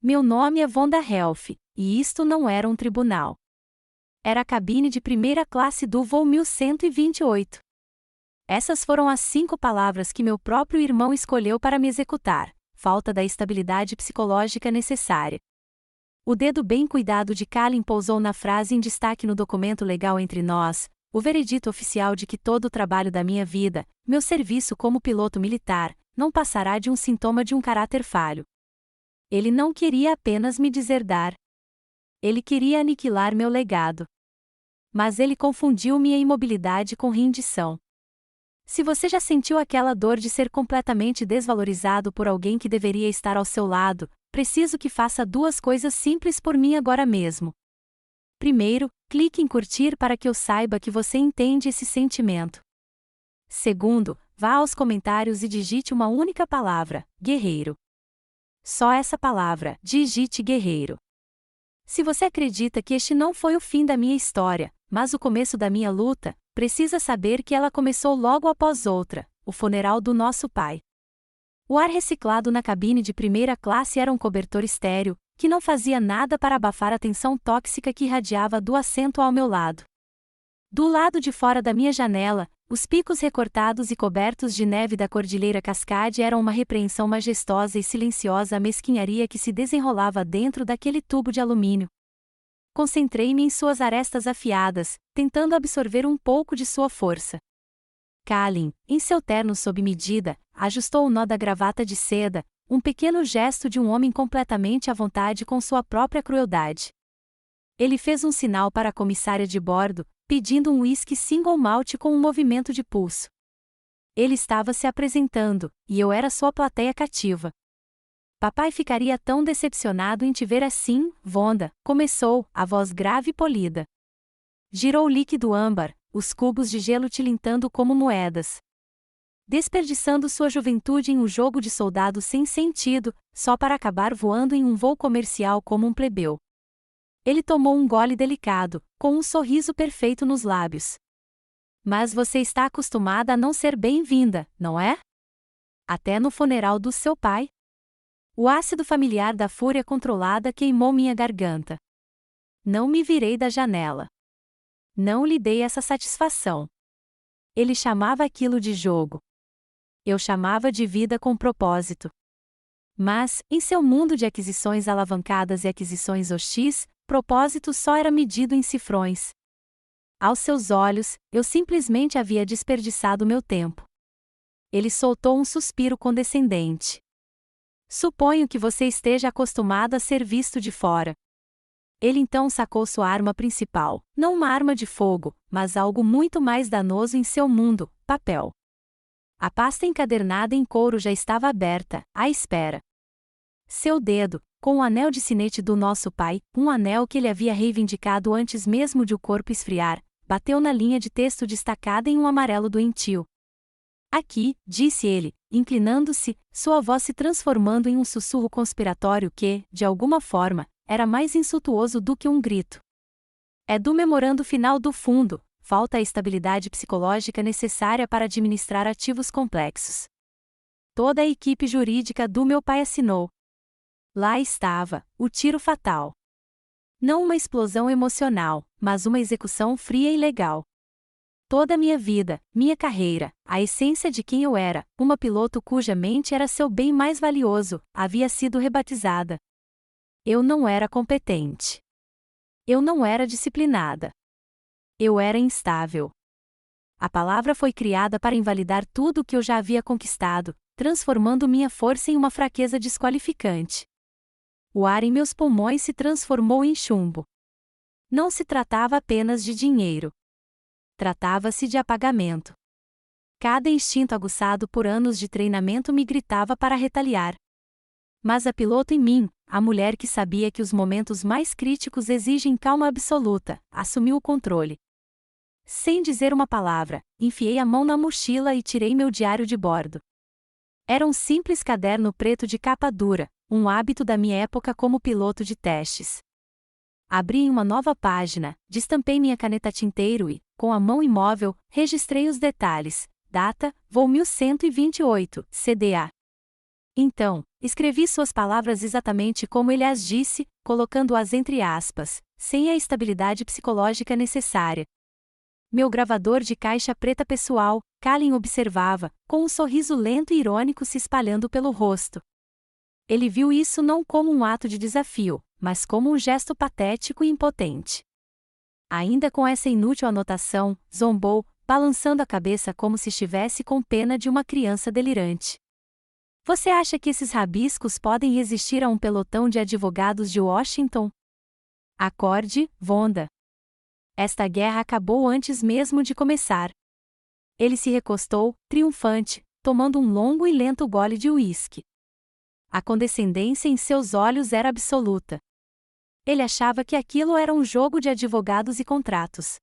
Meu nome é Vonda Helf, e isto não era um tribunal. Era a cabine de primeira classe do voo 1128. Essas foram as 5 palavras que meu próprio irmão escolheu para me executar: falta da estabilidade psicológica necessária. O dedo bem cuidado de Kalin pousou na frase em destaque no documento legal entre nós, o veredito oficial de que todo o trabalho da minha vida, meu serviço como piloto militar, não passará de um sintoma de um caráter falho. Ele não queria apenas me deserdar. Ele queria aniquilar meu legado. Mas ele confundiu minha imobilidade com rendição. Se você já sentiu aquela dor de ser completamente desvalorizado por alguém que deveria estar ao seu lado, preciso que faça 2 coisas simples por mim agora mesmo. Primeiro, clique em curtir para que eu saiba que você entende esse sentimento. Segundo, vá aos comentários e digite uma única palavra: guerreiro. Só essa palavra, digite guerreiro. Se você acredita que este não foi o fim da minha história, mas o começo da minha luta, precisa saber que ela começou logo após outra: o funeral do nosso pai. O ar reciclado na cabine de primeira classe era um cobertor estéril, que não fazia nada para abafar a tensão tóxica que irradiava do assento ao meu lado. Do lado de fora da minha janela, os picos recortados e cobertos de neve da Cordilheira Cascade eram uma repreensão majestosa e silenciosa à mesquinharia que se desenrolava dentro daquele tubo de alumínio. Concentrei-me em suas arestas afiadas, tentando absorver um pouco de sua força. Kalin, em seu terno sob medida, ajustou o nó da gravata de seda, um pequeno gesto de um homem completamente à vontade com sua própria crueldade. Ele fez um sinal para a comissária de bordo, pedindo um whisky single malt com um movimento de pulso. Ele estava se apresentando, e eu era sua plateia cativa. Papai ficaria tão decepcionado em te ver assim, Vonda, começou, a voz grave e polida. Girou o líquido âmbar, os cubos de gelo tilintando como moedas. Desperdiçando sua juventude em um jogo de soldado sem sentido, só para acabar voando em um voo comercial como um plebeu. Ele tomou um gole delicado, com um sorriso perfeito nos lábios. Mas você está acostumada a não ser bem-vinda, não é? Até no funeral do seu pai. O ácido familiar da fúria controlada queimou minha garganta. Não me virei da janela. Não lhe dei essa satisfação. Ele chamava aquilo de jogo. Eu chamava de vida com propósito. Mas, em seu mundo de aquisições alavancadas e aquisições hostis, propósito só era medido em cifrões. Aos seus olhos, eu simplesmente havia desperdiçado meu tempo. Ele soltou um suspiro condescendente. Suponho que você esteja acostumado a ser visto de fora. Ele então sacou sua arma principal, não uma arma de fogo, mas algo muito mais danoso em seu mundo: papel. A pasta encadernada em couro já estava aberta, à espera. Seu dedo, com o anel de sinete do nosso pai, um anel que ele havia reivindicado antes mesmo de o corpo esfriar, bateu na linha de texto destacada em um amarelo doentio. Aqui, disse ele, inclinando-se, sua voz se transformando em um sussurro conspiratório que, de alguma forma, era mais insultuoso do que um grito. É do memorando final do fundo: falta a estabilidade psicológica necessária para administrar ativos complexos. Toda a equipe jurídica do meu pai assinou. Lá estava, o tiro fatal. Não uma explosão emocional, mas uma execução fria e legal. Toda a minha vida, minha carreira, a essência de quem eu era, uma piloto cuja mente era seu bem mais valioso, havia sido rebatizada. Eu não era competente. Eu não era disciplinada. Eu era instável. A palavra foi criada para invalidar tudo o que eu já havia conquistado, transformando minha força em uma fraqueza desqualificante. O ar em meus pulmões se transformou em chumbo. Não se tratava apenas de dinheiro. Tratava-se de apagamento. Cada instinto aguçado por anos de treinamento me gritava para retaliar. Mas a piloto em mim, a mulher que sabia que os momentos mais críticos exigem calma absoluta, assumiu o controle. Sem dizer uma palavra, enfiei a mão na mochila e tirei meu diário de bordo. Era um simples caderno preto de capa dura, um hábito da minha época como piloto de testes. Abri em uma nova página, destampei minha caneta tinteiro e, com a mão imóvel, registrei os detalhes: data, voo 1128, CDA. Então, Escrevi suas palavras exatamente como ele as disse, colocando-as entre aspas, sem a estabilidade psicológica necessária. Meu gravador de caixa preta pessoal, Kalin observava, com um sorriso lento e irônico se espalhando pelo rosto. Ele viu isso não como um ato de desafio, mas como um gesto patético e impotente. Ainda com essa inútil anotação, zombou, balançando a cabeça como se estivesse com pena de uma criança delirante. Você acha que esses rabiscos podem resistir a um pelotão de advogados de Washington? Acorde, Vonda. Esta guerra acabou antes mesmo de começar. Ele se recostou, triunfante, tomando um longo e lento gole de uísque. A condescendência em seus olhos era absoluta. Ele achava que aquilo era um jogo de advogados e contratos.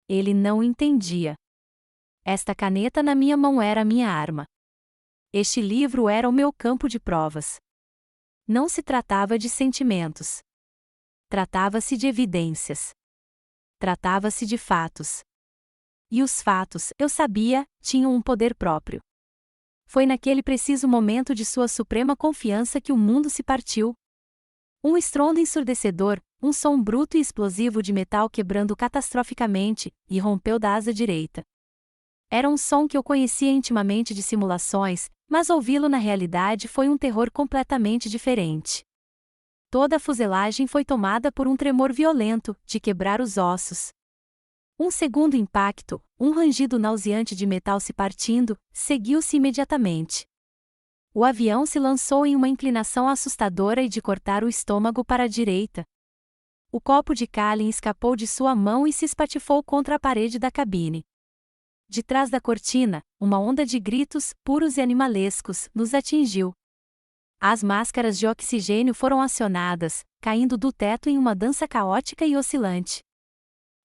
Ele não entendia. Esta caneta na minha mão era minha arma. Este livro era o meu campo de provas. Não se tratava de sentimentos. Tratava-se de evidências. Tratava-se de fatos. E os fatos, eu sabia, tinham um poder próprio. Foi naquele preciso momento de sua suprema confiança que o mundo se partiu. Um estrondo ensurdecedor, um som bruto e explosivo de metal quebrando catastroficamente, e rompeu da asa direita. Era um som que eu conhecia intimamente de simulações, mas ouvi-lo na realidade foi um terror completamente diferente. Toda a fuselagem foi tomada por um tremor violento, de quebrar os ossos. Um segundo impacto, um rangido nauseante de metal se partindo, seguiu-se imediatamente. O avião se lançou em uma inclinação assustadora e de cortar o estômago para a direita. O copo de Kalin escapou de sua mão e se espatifou contra a parede da cabine. De trás da cortina, uma onda de gritos, puros e animalescos, nos atingiu. As máscaras de oxigênio foram acionadas, caindo do teto em uma dança caótica e oscilante.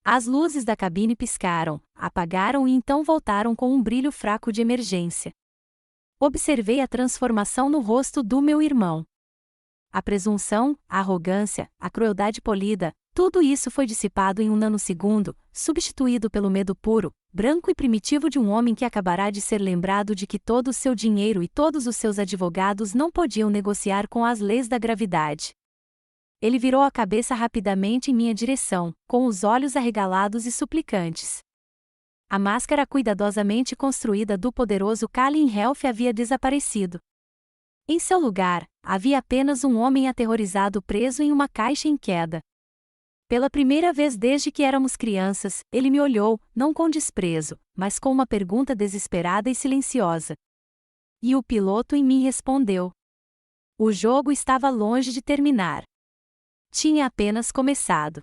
As luzes da cabine piscaram, apagaram e então voltaram com um brilho fraco de emergência. Observei a transformação no rosto do meu irmão. A presunção, a arrogância, a crueldade polida, tudo isso foi dissipado em um nanosegundo, substituído pelo medo puro, branco e primitivo de um homem que acabará de ser lembrado de que todo o seu dinheiro e todos os seus advogados não podiam negociar com as leis da gravidade. Ele virou a cabeça rapidamente em minha direção, com os olhos arregalados e suplicantes. A máscara cuidadosamente construída do poderoso Kalin Helf havia desaparecido. Em seu lugar, havia apenas um homem aterrorizado preso em uma caixa em queda. Pela primeira vez desde que éramos crianças, ele me olhou, não com desprezo, mas com uma pergunta desesperada e silenciosa. E o piloto em mim respondeu. O jogo estava longe de terminar. Tinha apenas começado.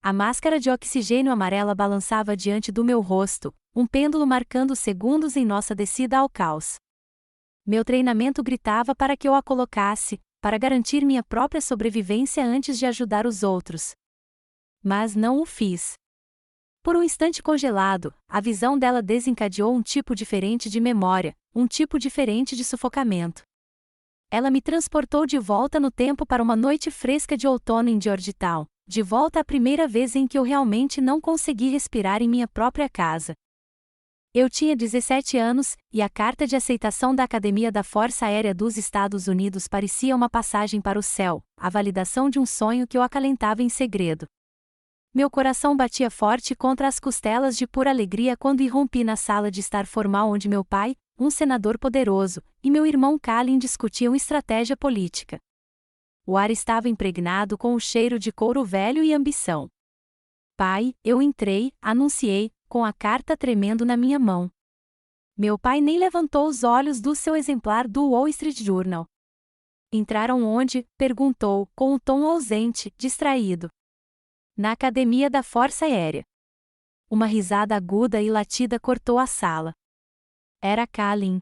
A máscara de oxigênio amarela balançava diante do meu rosto, um pêndulo marcando segundos em nossa descida ao caos. Meu treinamento gritava para que eu a colocasse, para garantir minha própria sobrevivência antes de ajudar os outros. Mas não o fiz. Por um instante congelado, a visão dela desencadeou um tipo diferente de memória, um tipo diferente de sufocamento. Ela me transportou de volta no tempo para uma noite fresca de outono em Georgetown, de volta à primeira vez em que eu realmente não consegui respirar em minha própria casa. Eu tinha 17 anos, e a carta de aceitação da Academia da Força Aérea dos Estados Unidos parecia uma passagem para o céu, a validação de um sonho que eu acalentava em segredo. Meu coração batia forte contra as costelas de pura alegria quando irrompi na sala de estar formal onde meu pai, um senador poderoso, e meu irmão Kalin discutiam estratégia política. O ar estava impregnado com o cheiro de couro velho e ambição. Pai, eu entrei, anunciei, com a carta tremendo na minha mão. Meu pai nem levantou os olhos do seu exemplar do Wall Street Journal. Entraram onde? Perguntou, com um tom ausente, distraído. Na Academia da Força Aérea. Uma risada aguda e latida cortou a sala. Era Kalin.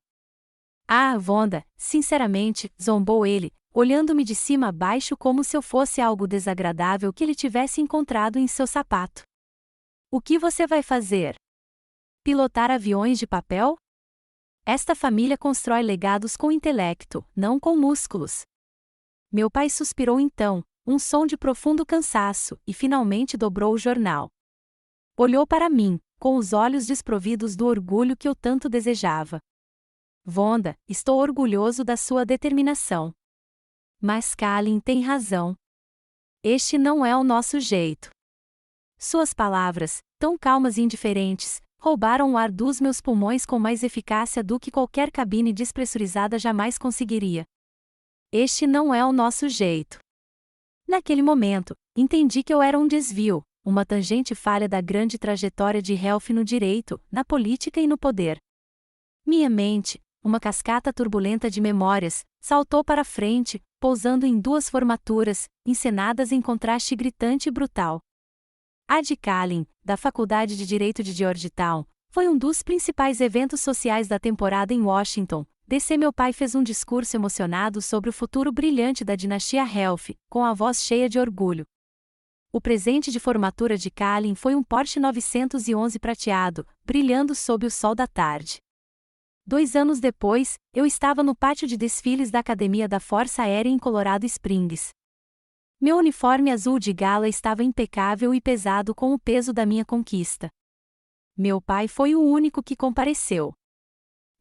Ah, Vonda, sinceramente, zombou ele, olhando-me de cima a baixo como se eu fosse algo desagradável que ele tivesse encontrado em seu sapato. O que você vai fazer? Pilotar aviões de papel? Esta família constrói legados com intelecto, não com músculos. Meu pai suspirou então, um som de profundo cansaço, e finalmente dobrou o jornal. Olhou para mim, com os olhos desprovidos do orgulho que eu tanto desejava. Vonda, estou orgulhoso da sua determinação. Mas Kalin tem razão. Este não é o nosso jeito. Suas palavras, tão calmas e indiferentes, roubaram o ar dos meus pulmões com mais eficácia do que qualquer cabine despressurizada jamais conseguiria. Este não é o nosso jeito. Naquele momento, entendi que eu era um desvio, uma tangente falha da grande trajetória de Helf no direito, na política e no poder. Minha mente, uma cascata turbulenta de memórias, saltou para frente, pousando em duas formaturas, encenadas em contraste gritante e brutal. A de Kalin, da Faculdade de Direito de Georgetown, foi um dos principais eventos sociais da temporada em Washington. Meu pai fez um discurso emocionado sobre o futuro brilhante da dinastia Helf, com a voz cheia de orgulho. O presente de formatura de Kalin foi um Porsche 911 prateado, brilhando sob o sol da tarde. 2 anos depois, eu estava no pátio de desfiles da Academia da Força Aérea em Colorado Springs. Meu uniforme azul de gala estava impecável e pesado com o peso da minha conquista. Meu pai foi o único que compareceu.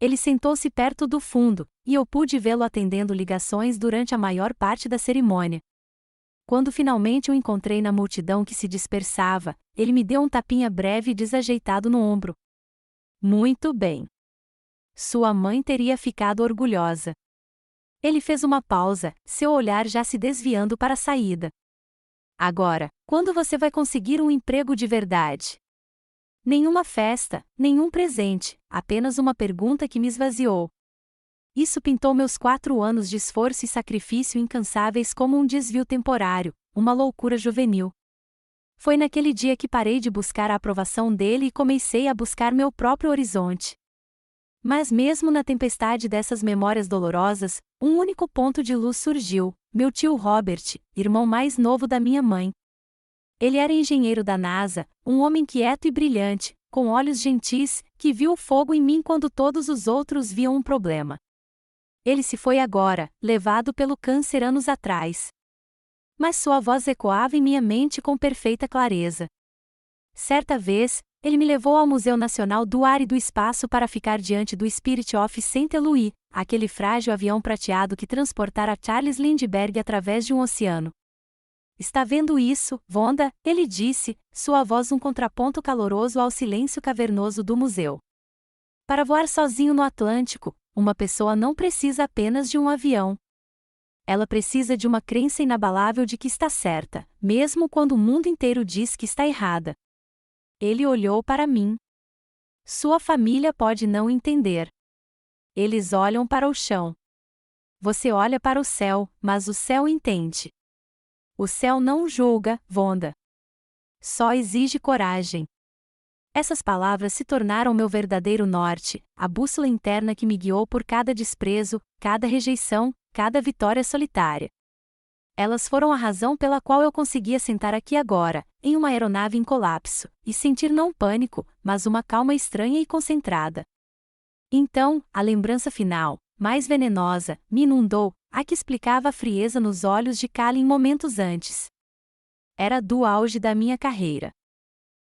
Ele sentou-se perto do fundo, e eu pude vê-lo atendendo ligações durante a maior parte da cerimônia. Quando finalmente o encontrei na multidão que se dispersava, ele me deu um tapinha breve e desajeitado no ombro. Muito bem. Sua mãe teria ficado orgulhosa. Ele fez uma pausa, seu olhar já se desviando para a saída. Agora, quando você vai conseguir um emprego de verdade? Nenhuma festa, nenhum presente, apenas uma pergunta que me esvaziou. Isso pintou meus 4 anos de esforço e sacrifício incansáveis como um desvio temporário, uma loucura juvenil. Foi naquele dia que parei de buscar a aprovação dele e comecei a buscar meu próprio horizonte. Mas mesmo na tempestade dessas memórias dolorosas, um único ponto de luz surgiu: meu tio Robert, irmão mais novo da minha mãe. Ele era engenheiro da NASA, um homem quieto e brilhante, com olhos gentis, que viu o fogo em mim quando todos os outros viam um problema. Ele se foi agora, levado pelo câncer anos atrás. Mas sua voz ecoava em minha mente com perfeita clareza. Certa vez, ele me levou ao Museu Nacional do Ar e do Espaço para ficar diante do Spirit of Saint-Louis, aquele frágil avião prateado que transportara Charles Lindbergh através de um oceano. Está vendo isso, Vonda? Ele disse, sua voz um contraponto caloroso ao silêncio cavernoso do museu. Para voar sozinho no Atlântico, uma pessoa não precisa apenas de um avião. Ela precisa de uma crença inabalável de que está certa, mesmo quando o mundo inteiro diz que está errada. Ele olhou para mim. Sua família pode não entender. Eles olham para o chão. Você olha para o céu, mas o céu entende. O céu não julga, Vonda. Só exige coragem. Essas palavras se tornaram meu verdadeiro norte, a bússola interna que me guiou por cada desprezo, cada rejeição, cada vitória solitária. Elas foram a razão pela qual eu conseguia sentar aqui agora, em uma aeronave em colapso, e sentir não pânico, mas uma calma estranha e concentrada. Então, a lembrança final, mais venenosa, me inundou, a que explicava a frieza nos olhos de Kalin momentos antes. Era do auge da minha carreira.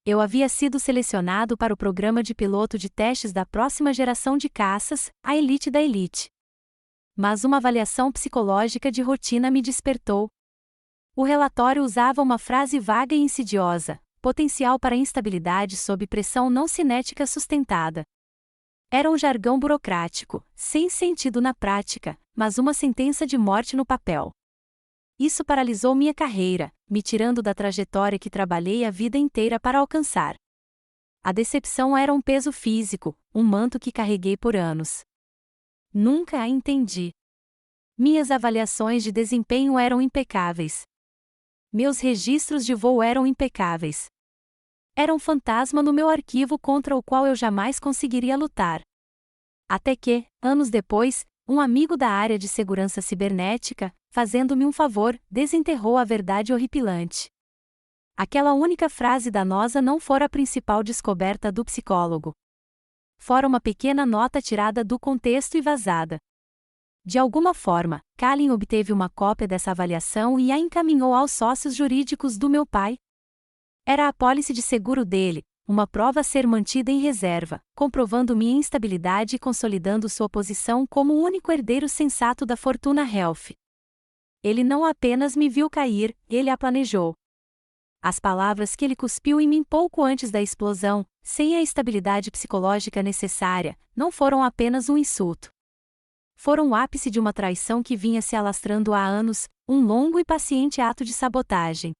Eu havia sido selecionado para o programa de piloto de testes da próxima geração de caças, a elite da elite. Mas uma avaliação psicológica de rotina me despertou. O relatório usava uma frase vaga e insidiosa: potencial para instabilidade sob pressão não cinética sustentada. Era um jargão burocrático, sem sentido na prática, mas uma sentença de morte no papel. Isso paralisou minha carreira, me tirando da trajetória que trabalhei a vida inteira para alcançar. A decepção era um peso físico, um manto que carreguei por anos. Nunca a entendi. Minhas avaliações de desempenho eram impecáveis. Meus registros de voo eram impecáveis. Era um fantasma no meu arquivo contra o qual eu jamais conseguiria lutar. Até que, anos depois, um amigo da área de segurança cibernética, fazendo-me um favor, desenterrou a verdade horripilante. Aquela única frase danosa não fora a principal descoberta do psicólogo. Fora uma pequena nota tirada do contexto e vazada. De alguma forma, Kalin obteve uma cópia dessa avaliação e a encaminhou aos sócios jurídicos do meu pai. Era a apólice de seguro dele, uma prova a ser mantida em reserva, comprovando minha instabilidade e consolidando sua posição como o único herdeiro sensato da fortuna Health. Ele não apenas me viu cair, ele a planejou. As palavras que ele cuspiu em mim pouco antes da explosão, sem a estabilidade psicológica necessária, não foram apenas um insulto. Foram o ápice de uma traição que vinha se alastrando há anos, um longo e paciente ato de sabotagem.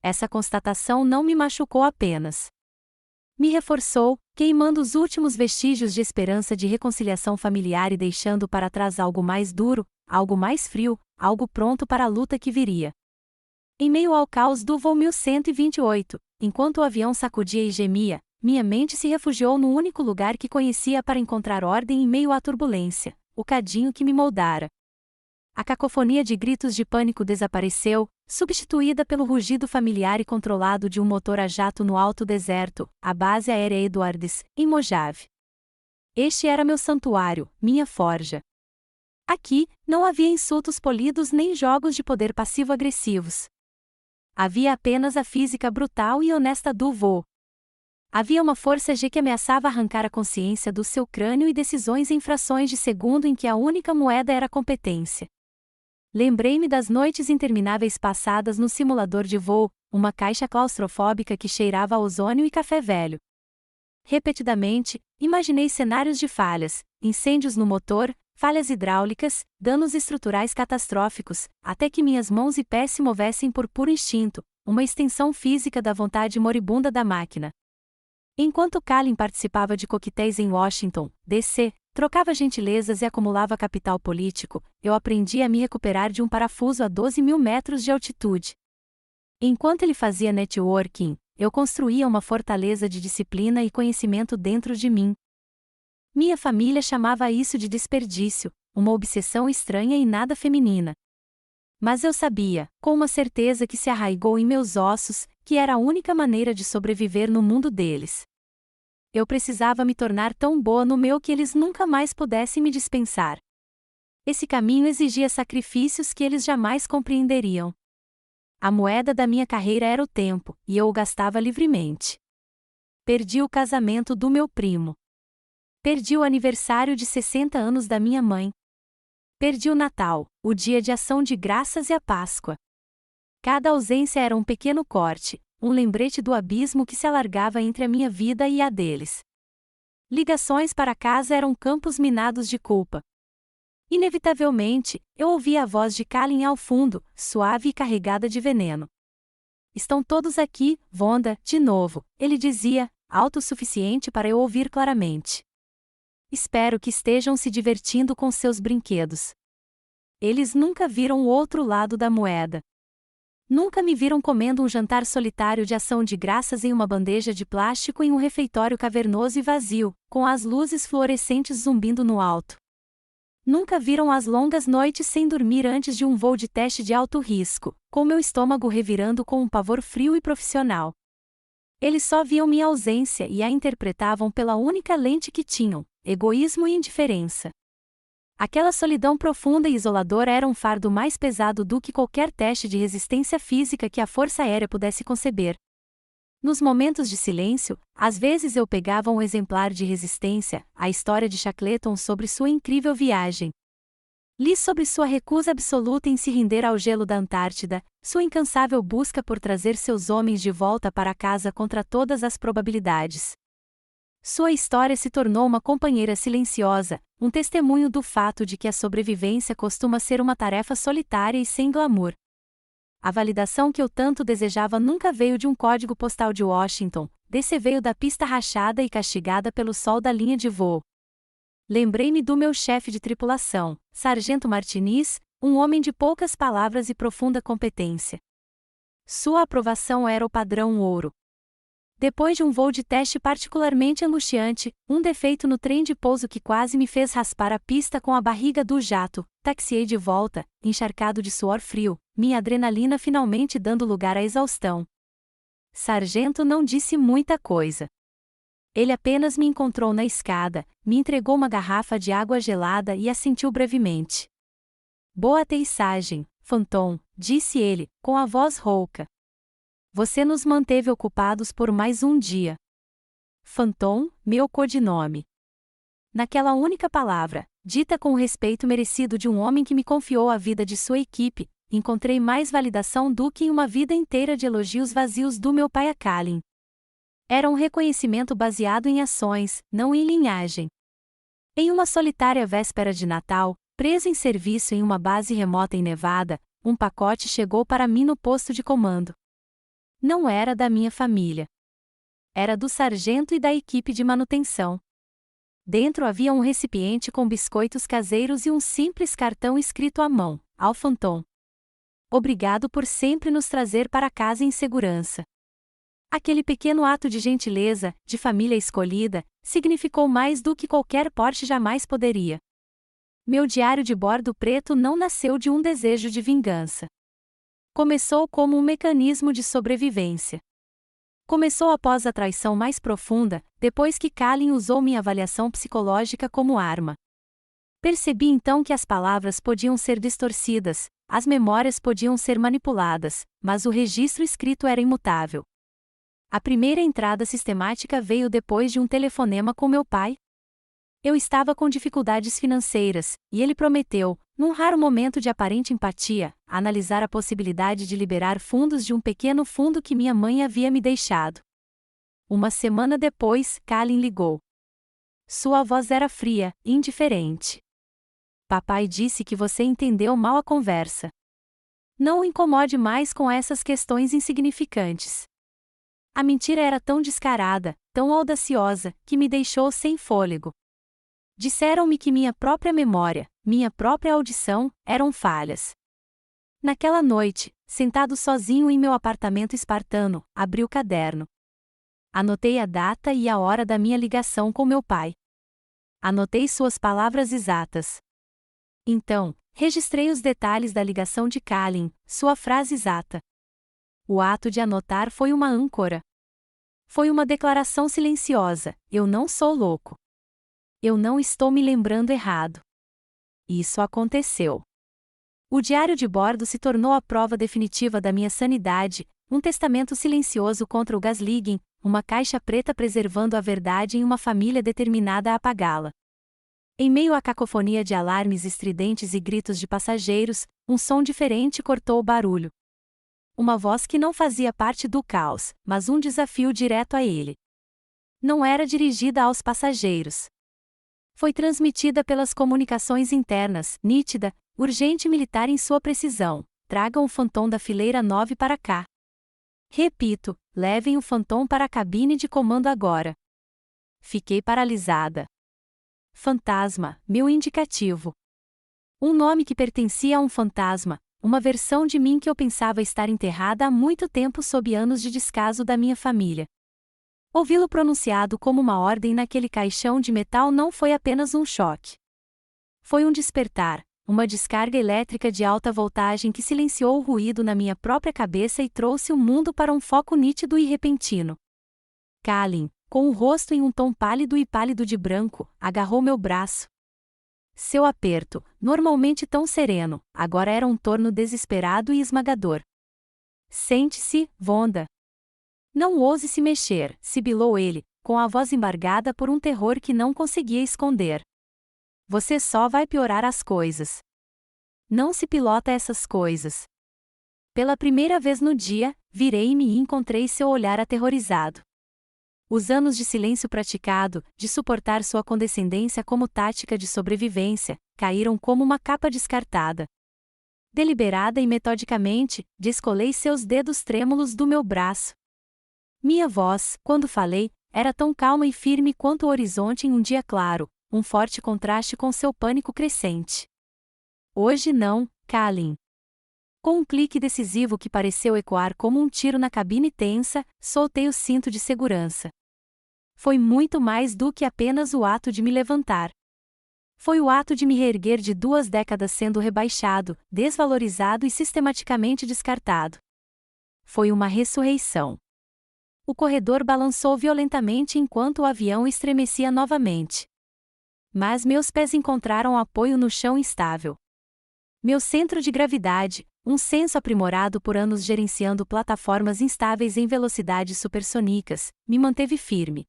Essa constatação não me machucou apenas. Me reforçou, queimando os últimos vestígios de esperança de reconciliação familiar e deixando para trás algo mais duro, algo mais frio, algo pronto para a luta que viria. Em meio ao caos do voo 1128, enquanto o avião sacudia e gemia, minha mente se refugiou no único lugar que conhecia para encontrar ordem em meio à turbulência, o cadinho que me moldara. A cacofonia de gritos de pânico desapareceu, substituída pelo rugido familiar e controlado de um motor a jato no alto deserto, a base aérea Edwards, em Mojave. Este era meu santuário, minha forja. Aqui, não havia insultos polidos nem jogos de poder passivo-agressivos. Havia apenas a física brutal e honesta do voo. Havia uma força G que ameaçava arrancar a consciência do seu crânio e decisões em frações de segundo em que a única moeda era a competência. Lembrei-me das noites intermináveis passadas no simulador de voo, uma caixa claustrofóbica que cheirava a ozônio e café velho. Repetidamente, imaginei cenários de falhas, incêndios no motor, falhas hidráulicas, danos estruturais catastróficos, até que minhas mãos e pés se movessem por puro instinto, uma extensão física da vontade moribunda da máquina. Enquanto Kalin participava de coquetéis em Washington, D.C., trocava gentilezas e acumulava capital político, eu aprendi a me recuperar de um parafuso a 12.000 metros de altitude. Enquanto ele fazia networking, eu construía uma fortaleza de disciplina e conhecimento dentro de mim. Minha família chamava isso de desperdício, uma obsessão estranha e nada feminina. Mas eu sabia, com uma certeza que se arraigou em meus ossos, que era a única maneira de sobreviver no mundo deles. Eu precisava me tornar tão boa no meu que eles nunca mais pudessem me dispensar. Esse caminho exigia sacrifícios que eles jamais compreenderiam. A moeda da minha carreira era o tempo, e eu o gastava livremente. Perdi o casamento do meu primo. Perdi o aniversário de 60 anos da minha mãe. Perdi o Natal, o dia de ação de graças e a Páscoa. Cada ausência era um pequeno corte, um lembrete do abismo que se alargava entre a minha vida e a deles. Ligações para casa eram campos minados de culpa. Inevitavelmente, eu ouvia a voz de Kalin ao fundo, suave e carregada de veneno. Estão todos aqui, Vonda, de novo, ele dizia, alto o suficiente para eu ouvir claramente. Espero que estejam se divertindo com seus brinquedos. Eles nunca viram o outro lado da moeda. Nunca me viram comendo um jantar solitário de ação de graças em uma bandeja de plástico em um refeitório cavernoso e vazio, com as luzes fluorescentes zumbindo no alto. Nunca viram as longas noites sem dormir antes de um voo de teste de alto risco, com meu estômago revirando com um pavor frio e profissional. Eles só viam minha ausência e a interpretavam pela única lente que tinham: egoísmo e indiferença. Aquela solidão profunda e isoladora era um fardo mais pesado do que qualquer teste de resistência física que a Força Aérea pudesse conceber. Nos momentos de silêncio, às vezes eu pegava um exemplar de Resistência, a história de Shackleton sobre sua incrível viagem. Li sobre sua recusa absoluta em se render ao gelo da Antártida, sua incansável busca por trazer seus homens de volta para casa contra todas as probabilidades. Sua história se tornou uma companheira silenciosa, um testemunho do fato de que a sobrevivência costuma ser uma tarefa solitária e sem glamour. A validação que eu tanto desejava nunca veio de um código postal de Washington, desse veio da pista rachada e castigada pelo sol da linha de voo. Lembrei-me do meu chefe de tripulação, Sargento Martinez, um homem de poucas palavras e profunda competência. Sua aprovação era o padrão ouro. Depois de um voo de teste particularmente angustiante, um defeito no trem de pouso que quase me fez raspar a pista com a barriga do jato, taxiei de volta, encharcado de suor frio, minha adrenalina finalmente dando lugar à exaustão. Sargento não disse muita coisa. Ele apenas me encontrou na escada, me entregou uma garrafa de água gelada e assentiu brevemente. Boa aterrissagem, Phantom, disse ele, com a voz rouca. Você nos manteve ocupados por mais um dia. Phantom, meu codinome. Naquela única palavra, dita com o respeito merecido de um homem que me confiou a vida de sua equipe, encontrei mais validação do que em uma vida inteira de elogios vazios do meu pai a Kalin. Era um reconhecimento baseado em ações, não em linhagem. Em uma solitária véspera de Natal, preso em serviço em uma base remota em Nevada, um pacote chegou para mim no posto de comando. Não era da minha família. Era do sargento e da equipe de manutenção. Dentro havia um recipiente com biscoitos caseiros e um simples cartão escrito à mão, ao Phantom. Obrigado por sempre nos trazer para casa em segurança. Aquele pequeno ato de gentileza, de família escolhida, significou mais do que qualquer porte jamais poderia. Meu diário de bordo preto não nasceu de um desejo de vingança. Começou como um mecanismo de sobrevivência. Começou após a traição mais profunda, depois que Kalin usou minha avaliação psicológica como arma. Percebi então que as palavras podiam ser distorcidas, as memórias podiam ser manipuladas, mas o registro escrito era imutável. A primeira entrada sistemática veio depois de um telefonema com meu pai. Eu estava com dificuldades financeiras, e ele prometeu, num raro momento de aparente empatia, analisar a possibilidade de liberar fundos de um pequeno fundo que minha mãe havia me deixado. Uma semana depois, Kalin ligou. Sua voz era fria, indiferente. Papai disse que você entendeu mal a conversa. Não o incomode mais com essas questões insignificantes. A mentira era tão descarada, tão audaciosa, que me deixou sem fôlego. Disseram-me que minha própria memória, minha própria audição, eram falhas. Naquela noite, sentado sozinho em meu apartamento espartano, abri o caderno. Anotei a data e a hora da minha ligação com meu pai. Anotei suas palavras exatas. Então, registrei os detalhes da ligação de Kalin, sua frase exata. O ato de anotar foi uma âncora. Foi uma declaração silenciosa: eu não sou louco. Eu não estou me lembrando errado. Isso aconteceu. O diário de bordo se tornou a prova definitiva da minha sanidade, um testamento silencioso contra o gaslighting, uma caixa preta preservando a verdade em uma família determinada a apagá-la. Em meio à cacofonia de alarmes estridentes e gritos de passageiros, um som diferente cortou o barulho. Uma voz que não fazia parte do caos, mas um desafio direto a ele. Não era dirigida aos passageiros. Foi transmitida pelas comunicações internas, nítida, urgente e militar em sua precisão. Tragam o Phantom da fileira 9 para cá. Repito, levem o Phantom para a cabine de comando agora. Fiquei paralisada. Fantasma, meu indicativo. Um nome que pertencia a um fantasma, uma versão de mim que eu pensava estar enterrada há muito tempo sob anos de descaso da minha família. Ouvi-lo pronunciado como uma ordem naquele caixão de metal não foi apenas um choque. Foi um despertar, uma descarga elétrica de alta voltagem que silenciou o ruído na minha própria cabeça e trouxe o mundo para um foco nítido e repentino. Kalin, com o rosto em um tom pálido de branco, agarrou meu braço. Seu aperto, normalmente tão sereno, agora era um torno desesperado e esmagador. Sente-se, Vonda. Não ouse se mexer, sibilou ele, com a voz embargada por um terror que não conseguia esconder. Você só vai piorar as coisas. Não se pilota essas coisas. Pela primeira vez no dia, virei-me e encontrei seu olhar aterrorizado. Os anos de silêncio praticado, de suportar sua condescendência como tática de sobrevivência, caíram como uma capa descartada. Deliberada e metodicamente, descolei seus dedos trêmulos do meu braço. Minha voz, quando falei, era tão calma e firme quanto o horizonte em um dia claro, um forte contraste com seu pânico crescente. Hoje não, Kalin. Com um clique decisivo que pareceu ecoar como um tiro na cabine tensa, soltei o cinto de segurança. Foi muito mais do que apenas o ato de me levantar. Foi o ato de me reerguer de 2 décadas sendo rebaixado, desvalorizado e sistematicamente descartado. Foi uma ressurreição. O corredor balançou violentamente enquanto o avião estremecia novamente. Mas meus pés encontraram apoio no chão instável. Meu centro de gravidade, um senso aprimorado por anos gerenciando plataformas instáveis em velocidades supersônicas, me manteve firme.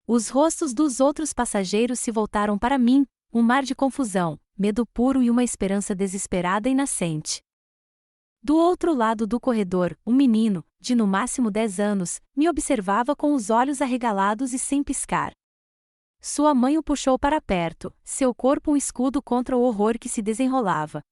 Os rostos dos outros passageiros se voltaram para mim, um mar de confusão, medo puro e uma esperança desesperada e nascente. Do outro lado do corredor, um menino, de no máximo 10 anos, me observava com os olhos arregalados e sem piscar. Sua mãe o puxou para perto, seu corpo um escudo contra o horror que se desenrolava.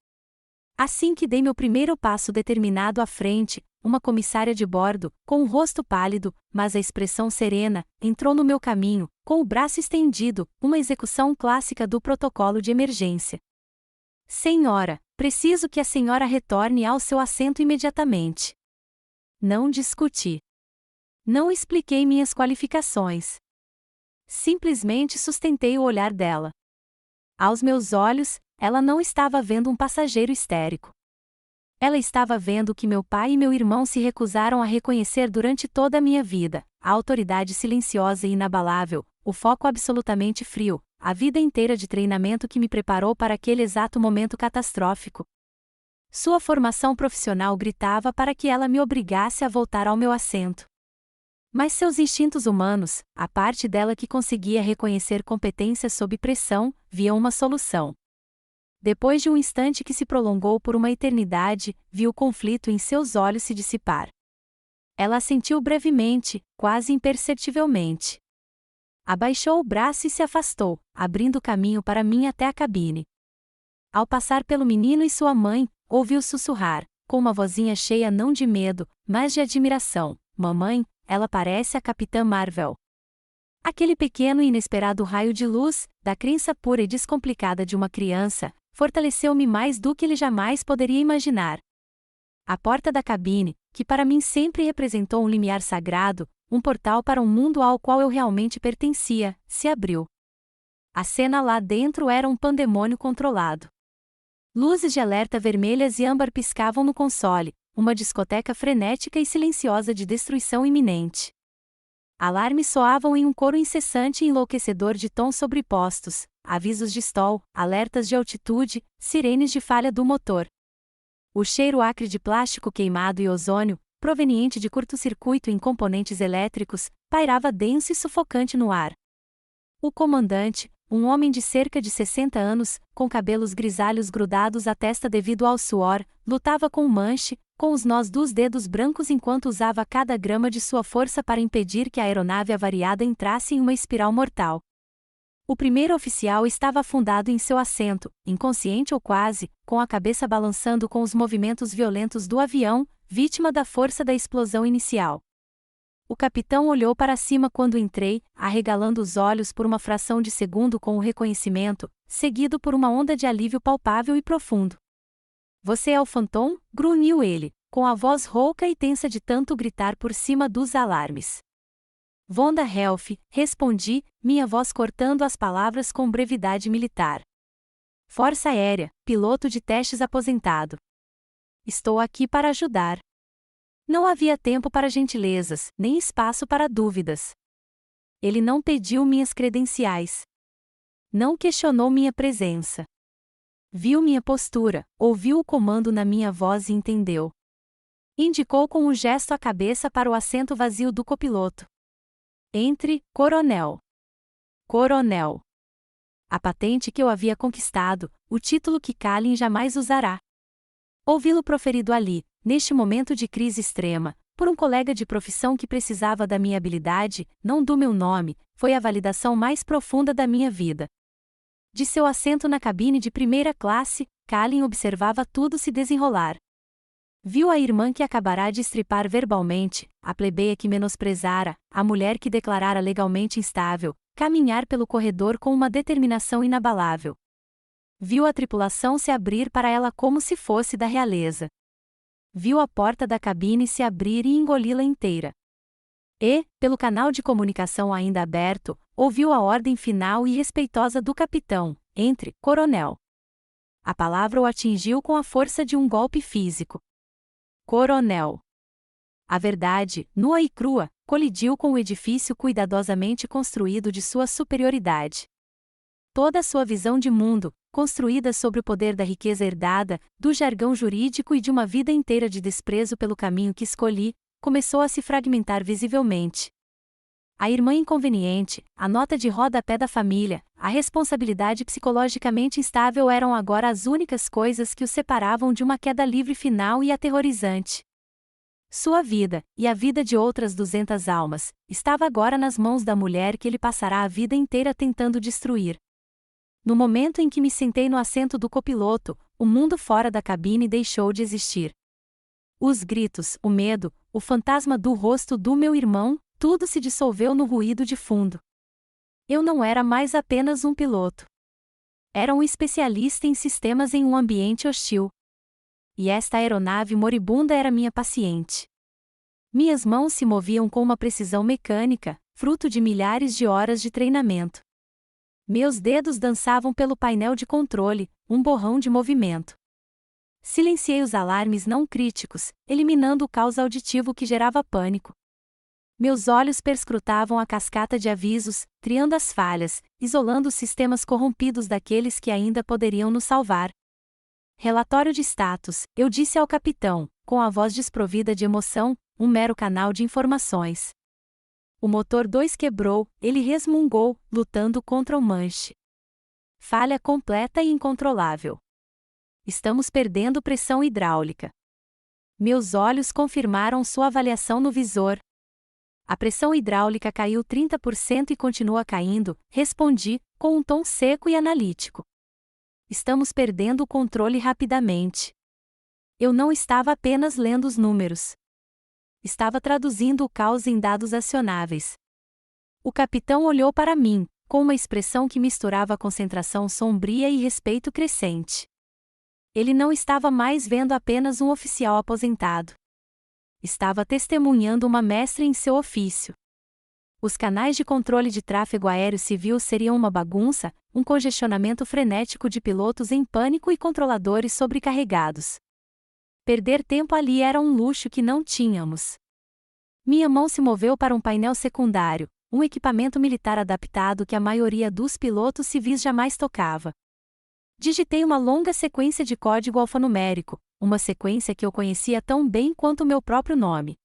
Assim que dei meu primeiro passo determinado à frente, uma comissária de bordo, com o rosto pálido, mas a expressão serena, entrou no meu caminho, com o braço estendido, uma execução clássica do protocolo de emergência. Senhora, preciso que a senhora retorne ao seu assento imediatamente. Não discuti. Não expliquei minhas qualificações. Simplesmente sustentei o olhar dela. Aos meus olhos, ela não estava vendo um passageiro histérico. Ela estava vendo que meu pai e meu irmão se recusaram a reconhecer durante toda a minha vida, a autoridade silenciosa e inabalável, o foco absolutamente frio, a vida inteira de treinamento que me preparou para aquele exato momento catastrófico. Sua formação profissional gritava para que ela me obrigasse a voltar ao meu assento. Mas seus instintos humanos, a parte dela que conseguia reconhecer competências sob pressão, viam uma solução. Depois de um instante que se prolongou por uma eternidade, vi o conflito em seus olhos se dissipar. Ela assentiu brevemente, quase imperceptivelmente. Abaixou o braço e se afastou, abrindo caminho para mim até a cabine. Ao passar pelo menino e sua mãe, ouvi-o sussurrar, com uma vozinha cheia não de medo, mas de admiração: "Mamãe, ela parece a Capitã Marvel." Aquele pequeno e inesperado raio de luz, da crença pura e descomplicada de uma criança, fortaleceu-me mais do que ele jamais poderia imaginar. A porta da cabine, que para mim sempre representou um limiar sagrado, um portal para um mundo ao qual eu realmente pertencia, se abriu. A cena lá dentro era um pandemônio controlado. Luzes de alerta vermelhas e âmbar piscavam no console, uma discoteca frenética e silenciosa de destruição iminente. Alarmes soavam em um coro incessante e enlouquecedor de tons sobrepostos, avisos de stall, alertas de altitude, sirenes de falha do motor. O cheiro acre de plástico queimado e ozônio, proveniente de curto-circuito em componentes elétricos, pairava denso e sufocante no ar. O comandante, um homem de cerca de 60 anos, com cabelos grisalhos grudados à testa devido ao suor, lutava com um manche, com os nós dos dedos brancos enquanto usava cada grama de sua força para impedir que a aeronave avariada entrasse em uma espiral mortal. O primeiro oficial estava afundado em seu assento, inconsciente ou quase, com a cabeça balançando com os movimentos violentos do avião, vítima da força da explosão inicial. O capitão olhou para cima quando entrei, arregalando os olhos por uma fração de segundo com o reconhecimento, seguido por uma onda de alívio palpável e profundo. "Você é o Phantom?" grunhiu ele, com a voz rouca e tensa de tanto gritar por cima dos alarmes. "Vonda Helf", respondi, minha voz cortando as palavras com brevidade militar. "Força Aérea, piloto de testes aposentado. Estou aqui para ajudar." Não havia tempo para gentilezas, nem espaço para dúvidas. Ele não pediu minhas credenciais. Não questionou minha presença. Viu minha postura, ouviu o comando na minha voz e entendeu. Indicou com um gesto a cabeça para o assento vazio do copiloto. "Entre, coronel." Coronel. A patente que eu havia conquistado, o título que Kalin jamais usará. Ouvi-lo proferido ali, neste momento de crise extrema, por um colega de profissão que precisava da minha habilidade, não do meu nome, foi a validação mais profunda da minha vida. De seu assento na cabine de primeira classe, Kalin observava tudo se desenrolar. Viu a irmã que acabará de estripar verbalmente, a plebeia que menosprezara, a mulher que declarara legalmente instável, caminhar pelo corredor com uma determinação inabalável. Viu a tripulação se abrir para ela como se fosse da realeza. Viu a porta da cabine se abrir e engoli-la inteira. E, pelo canal de comunicação ainda aberto, ouviu a ordem final e respeitosa do capitão: "Entre, coronel." A palavra o atingiu com a força de um golpe físico. Coronel. A verdade, nua e crua, colidiu com o edifício cuidadosamente construído de sua superioridade. Toda a sua visão de mundo, construída sobre o poder da riqueza herdada, do jargão jurídico e de uma vida inteira de desprezo pelo caminho que escolhi, começou a se fragmentar visivelmente. A irmã inconveniente, a nota de rodapé da família, a responsabilidade psicologicamente instável eram agora as únicas coisas que o separavam de uma queda livre final e aterrorizante. Sua vida, e a vida de outras 200 almas, estava agora nas mãos da mulher que ele passará a vida inteira tentando destruir. No momento em que me sentei no assento do copiloto, o mundo fora da cabine deixou de existir. Os gritos, o medo, o fantasma do rosto do meu irmão, tudo se dissolveu no ruído de fundo. Eu não era mais apenas um piloto. Era um especialista em sistemas em um ambiente hostil. E esta aeronave moribunda era minha paciente. Minhas mãos se moviam com uma precisão mecânica, fruto de milhares de horas de treinamento. Meus dedos dançavam pelo painel de controle, um borrão de movimento. Silenciei os alarmes não críticos, eliminando o caos auditivo que gerava pânico. Meus olhos perscrutavam a cascata de avisos, triando as falhas, isolando os sistemas corrompidos daqueles que ainda poderiam nos salvar. Relatório de status, eu disse ao capitão, com a voz desprovida de emoção, um mero canal de informações. O motor 2 quebrou, ele resmungou, lutando contra o manche. Falha completa e incontrolável. Estamos perdendo pressão hidráulica. Meus olhos confirmaram sua avaliação no visor. A pressão hidráulica caiu 30% e continua caindo, respondi, com um tom seco e analítico. Estamos perdendo o controle rapidamente. Eu não estava apenas lendo os números. Estava traduzindo o caos em dados acionáveis. O capitão olhou para mim, com uma expressão que misturava concentração sombria e respeito crescente. Ele não estava mais vendo apenas um oficial aposentado. Estava testemunhando uma mestre em seu ofício. Os canais de controle de tráfego aéreo civil seriam uma bagunça, um congestionamento frenético de pilotos em pânico e controladores sobrecarregados. Perder tempo ali era um luxo que não tínhamos. Minha mão se moveu para um painel secundário, um equipamento militar adaptado que a maioria dos pilotos civis jamais tocava. Digitei uma longa sequência de código alfanumérico, uma sequência que eu conhecia tão bem quanto o meu próprio nome.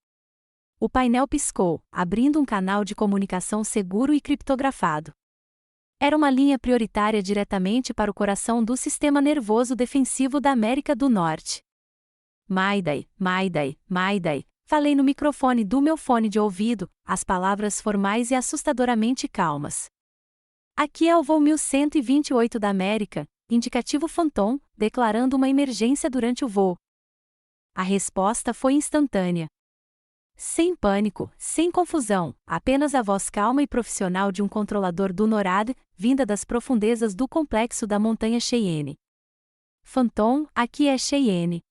O painel piscou, abrindo um canal de comunicação seguro e criptografado. Era uma linha prioritária diretamente para o coração do sistema nervoso defensivo da América do Norte. Mayday, Mayday, Mayday, falei no microfone do meu fone de ouvido, as palavras formais e assustadoramente calmas. Aqui é o voo 1128 da América, indicativo Phantom, declarando uma emergência durante o voo. A resposta foi instantânea. Sem pânico, sem confusão, apenas a voz calma e profissional de um controlador do NORAD, vinda das profundezas do complexo da montanha Cheyenne. Phantom, aqui é Cheyenne.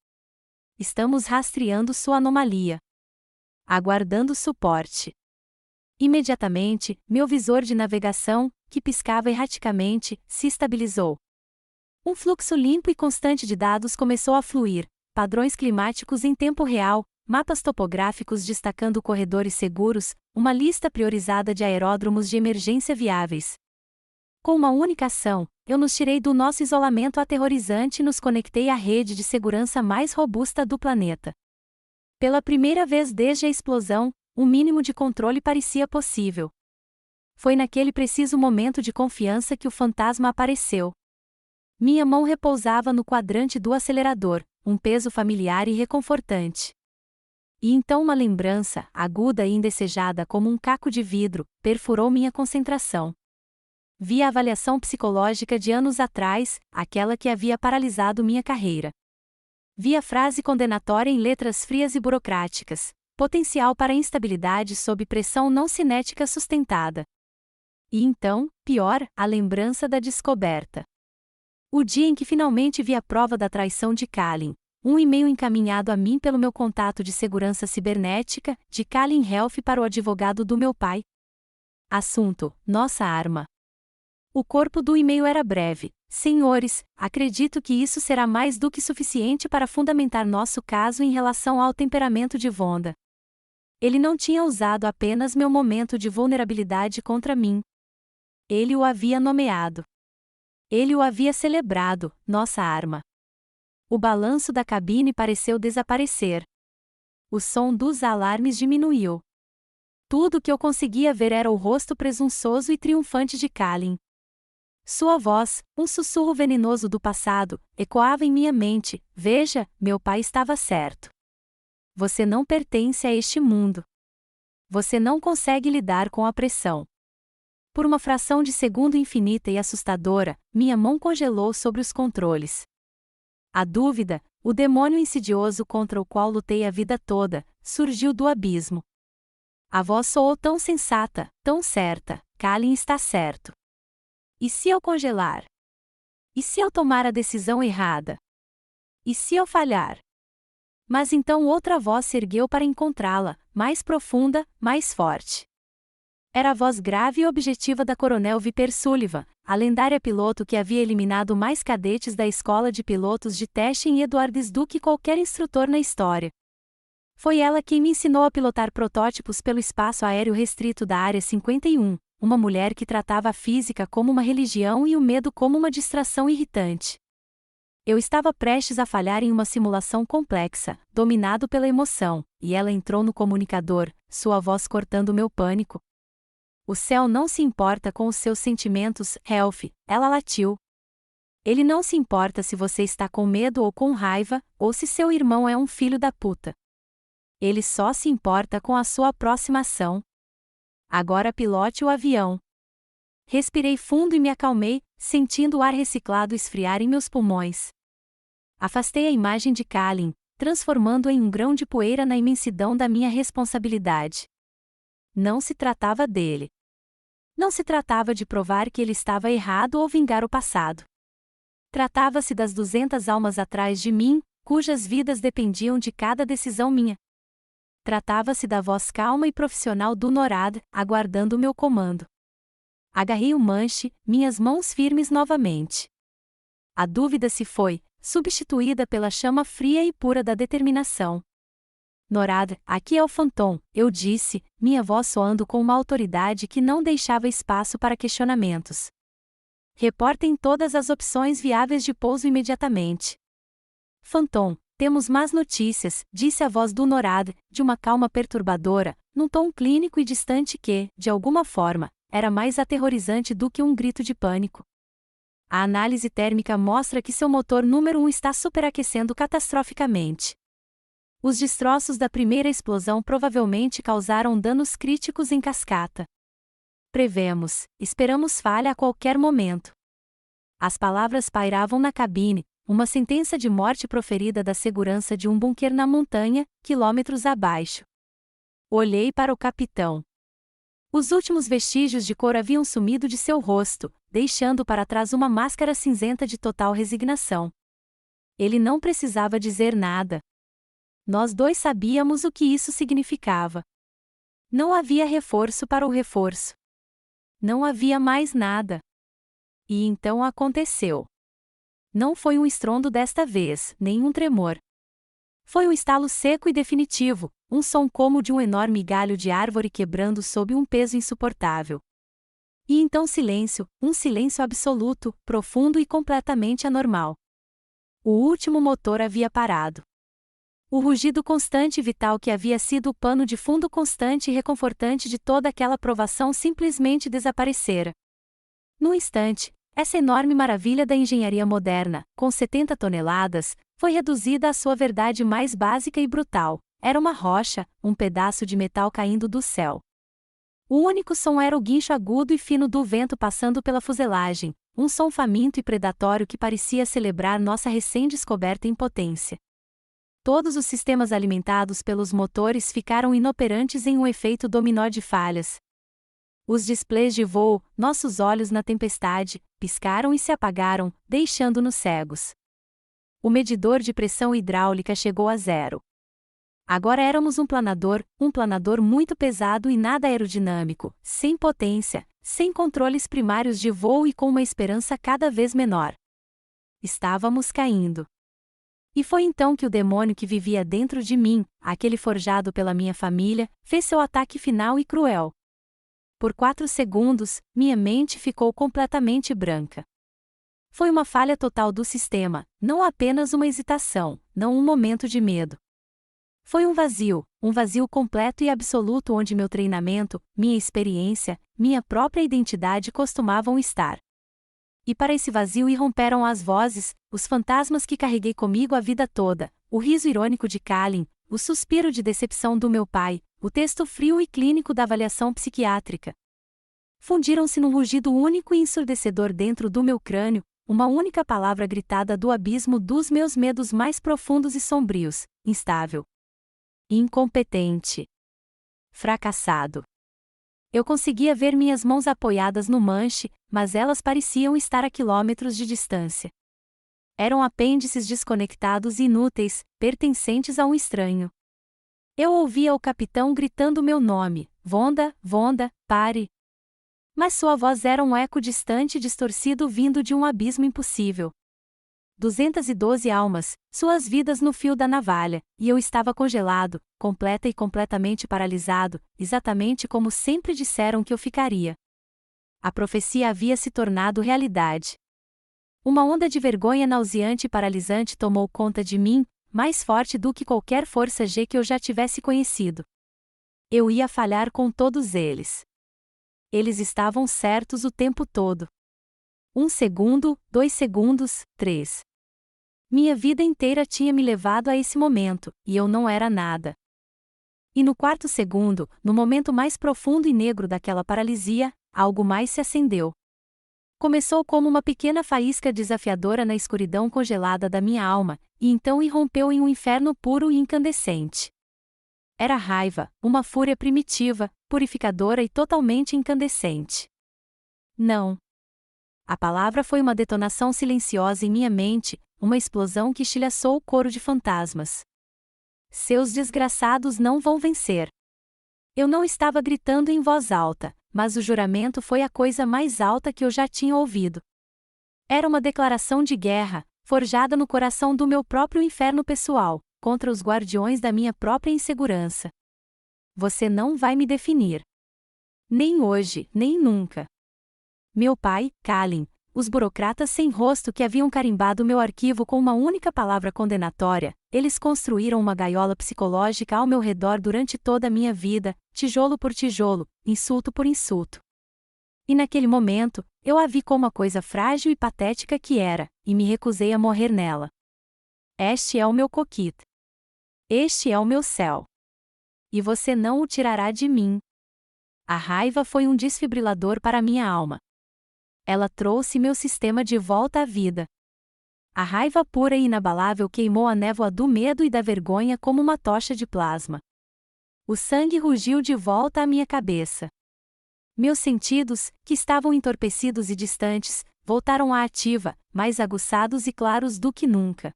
Estamos rastreando sua anomalia. Aguardando suporte. Imediatamente, meu visor de navegação, que piscava erraticamente, se estabilizou. Um fluxo limpo e constante de dados começou a fluir, padrões climáticos em tempo real, mapas topográficos destacando corredores seguros, uma lista priorizada de aeródromos de emergência viáveis. Com uma única ação, eu nos tirei do nosso isolamento aterrorizante e nos conectei à rede de segurança mais robusta do planeta. Pela primeira vez desde a explosão, um mínimo de controle parecia possível. Foi naquele preciso momento de confiança que o fantasma apareceu. Minha mão repousava no quadrante do acelerador, um peso familiar e reconfortante. E então uma lembrança, aguda e indesejada como um caco de vidro, perfurou minha concentração. Vi a avaliação psicológica de anos atrás, aquela que havia paralisado minha carreira. Vi a frase condenatória em letras frias e burocráticas: potencial para instabilidade sob pressão não cinética sustentada. E então, pior, a lembrança da descoberta. O dia em que finalmente vi a prova da traição de Kalin, um e-mail encaminhado a mim pelo meu contato de segurança cibernética, de Kalin Health para o advogado do meu pai. Assunto: nossa arma. O corpo do e-mail era breve: senhores, acredito que isso será mais do que suficiente para fundamentar nosso caso em relação ao temperamento de Vonda. Ele não tinha usado apenas meu momento de vulnerabilidade contra mim. Ele o havia nomeado. Ele o havia celebrado, nossa arma. O balanço da cabine pareceu desaparecer. O som dos alarmes diminuiu. Tudo o que eu conseguia ver era o rosto presunçoso e triunfante de Kalin. Sua voz, um sussurro venenoso do passado, ecoava em minha mente: veja, meu pai estava certo. Você não pertence a este mundo. Você não consegue lidar com a pressão. Por uma fração de segundo infinita e assustadora, minha mão congelou sobre os controles. A dúvida, o demônio insidioso contra o qual lutei a vida toda, surgiu do abismo. A voz soou tão sensata, tão certa: Kalin está certo. E se eu congelar? E se eu tomar a decisão errada? E se eu falhar? Mas então outra voz se ergueu para encontrá-la, mais profunda, mais forte. Era a voz grave e objetiva da Coronel Viper Sullivan, a lendária piloto que havia eliminado mais cadetes da escola de pilotos de teste em Edwards do que qualquer instrutor na história. Foi ela quem me ensinou a pilotar protótipos pelo espaço aéreo restrito da Área 51, uma mulher que tratava a física como uma religião e o medo como uma distração irritante. Eu estava prestes a falhar em uma simulação complexa, dominado pela emoção, e ela entrou no comunicador, sua voz cortando meu pânico. O céu não se importa com os seus sentimentos, Ralph, ela latiu. Ele não se importa se você está com medo ou com raiva, ou se seu irmão é um filho da puta. Ele só se importa com a sua próxima ação. Agora pilote o avião. Respirei fundo e me acalmei, sentindo o ar reciclado esfriar em meus pulmões. Afastei a imagem de Kalin, transformando-a em um grão de poeira na imensidão da minha responsabilidade. Não se tratava dele. Não se tratava de provar que ele estava errado ou vingar o passado. Tratava-se das 200 almas atrás de mim, cujas vidas dependiam de cada decisão minha. Tratava-se da voz calma e profissional do NORAD, aguardando o meu comando. Agarrei o manche, minhas mãos firmes novamente. A dúvida se foi, substituída pela chama fria e pura da determinação. NORAD, aqui é o Phantom, eu disse, minha voz soando com uma autoridade que não deixava espaço para questionamentos. Reportem todas as opções viáveis de pouso imediatamente. Phantom, temos más notícias, disse a voz do NORAD, de uma calma perturbadora, num tom clínico e distante que, de alguma forma, era mais aterrorizante do que um grito de pânico. A análise térmica mostra que seu motor número 1 está superaquecendo catastroficamente. Os destroços da primeira explosão provavelmente causaram danos críticos em cascata. Esperamos falha a qualquer momento. As palavras pairavam na cabine, uma sentença de morte proferida da segurança de um bunker na montanha, quilômetros abaixo. Olhei para o capitão. Os últimos vestígios de cor haviam sumido de seu rosto, deixando para trás uma máscara cinzenta de total resignação. Ele não precisava dizer nada. Nós dois sabíamos o que isso significava. Não havia reforço para o reforço. Não havia mais nada. E então aconteceu. Não foi um estrondo desta vez, nem um tremor. Foi um estalo seco e definitivo, um som como de um enorme galho de árvore quebrando sob um peso insuportável. E então silêncio, um silêncio absoluto, profundo e completamente anormal. O último motor havia parado. O rugido constante e vital que havia sido o pano de fundo constante e reconfortante de toda aquela provação simplesmente desaparecera. Num instante, essa enorme maravilha da engenharia moderna, com 70 toneladas, foi reduzida à sua verdade mais básica e brutal. Era uma rocha, um pedaço de metal caindo do céu. O único som era o guincho agudo e fino do vento passando pela fuselagem, um som faminto e predatório que parecia celebrar nossa recém-descoberta impotência. Todos os sistemas alimentados pelos motores ficaram inoperantes em um efeito dominó de falhas. Os displays de voo, nossos olhos na tempestade, piscaram e se apagaram, deixando-nos cegos. O medidor de pressão hidráulica chegou a zero. Agora éramos um planador muito pesado e nada aerodinâmico, sem potência, sem controles primários de voo e com uma esperança cada vez menor. Estávamos caindo. E foi então que o demônio que vivia dentro de mim, aquele forjado pela minha família, fez seu ataque final e cruel. Por 4 segundos, minha mente ficou completamente branca. Foi uma falha total do sistema, não apenas uma hesitação, não um momento de medo. Foi um vazio completo e absoluto onde meu treinamento, minha experiência, minha própria identidade costumavam estar. E para esse vazio irromperam as vozes, os fantasmas que carreguei comigo a vida toda, o riso irônico de Kalin, o suspiro de decepção do meu pai, o texto frio e clínico da avaliação psiquiátrica. Fundiram-se num rugido único e ensurdecedor dentro do meu crânio, uma única palavra gritada do abismo dos meus medos mais profundos e sombrios: instável, incompetente, fracassado. Eu conseguia ver minhas mãos apoiadas no manche, mas elas pareciam estar a quilômetros de distância. Eram apêndices desconectados e inúteis, pertencentes a um estranho. Eu ouvia o capitão gritando meu nome: Vonda, Vonda, pare. Mas sua voz era um eco distante e distorcido vindo de um abismo impossível. 212 almas, suas vidas no fio da navalha, e eu estava congelado, completa e completamente paralisado, exatamente como sempre disseram que eu ficaria. A profecia havia se tornado realidade. Uma onda de vergonha nauseante e paralisante tomou conta de mim, mais forte do que qualquer força G que eu já tivesse conhecido. Eu ia falhar com todos eles. Eles estavam certos o tempo todo. 1 segundo, 2 segundos, 3. Minha vida inteira tinha me levado a esse momento, e eu não era nada. E no 4º segundo, no momento mais profundo e negro daquela paralisia, algo mais se acendeu. Começou como uma pequena faísca desafiadora na escuridão congelada da minha alma, e então irrompeu em um inferno puro e incandescente. Era raiva, uma fúria primitiva, purificadora e totalmente incandescente. Não. A palavra foi uma detonação silenciosa em minha mente, uma explosão que estilhaçou o coro de fantasmas. Seus desgraçados não vão vencer. Eu não estava gritando em voz alta, mas o juramento foi a coisa mais alta que eu já tinha ouvido. Era uma declaração de guerra, forjada no coração do meu próprio inferno pessoal, contra os guardiões da minha própria insegurança. Você não vai me definir. Nem hoje, nem nunca. Meu pai, Kalin, os burocratas sem rosto que haviam carimbado meu arquivo com uma única palavra condenatória, eles construíram uma gaiola psicológica ao meu redor durante toda a minha vida, tijolo por tijolo, insulto por insulto. E naquele momento, eu a vi como a coisa frágil e patética que era, e me recusei a morrer nela. Este é o meu coquit. Este é o meu céu. E você não o tirará de mim. A raiva foi um desfibrilador para minha alma. Ela trouxe meu sistema de volta à vida. A raiva pura e inabalável queimou a névoa do medo e da vergonha como uma tocha de plasma. O sangue rugiu de volta à minha cabeça. Meus sentidos, que estavam entorpecidos e distantes, voltaram à ativa, mais aguçados e claros do que nunca.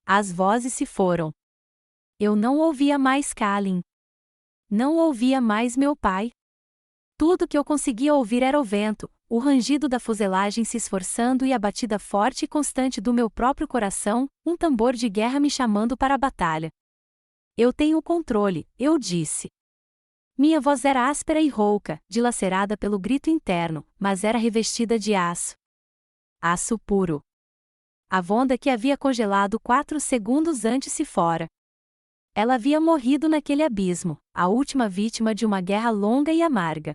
As vozes se foram. Eu não ouvia mais Kalin. Não ouvia mais meu pai. Tudo que eu conseguia ouvir era o vento, o rangido da fuselagem se esforçando e a batida forte e constante do meu próprio coração, um tambor de guerra me chamando para a batalha. Eu tenho o controle, eu disse. Minha voz era áspera e rouca, dilacerada pelo grito interno, mas era revestida de aço. Aço puro. A Vonda que havia congelado 4 segundos antes se fora. Ela havia morrido naquele abismo, a última vítima de uma guerra longa e amarga.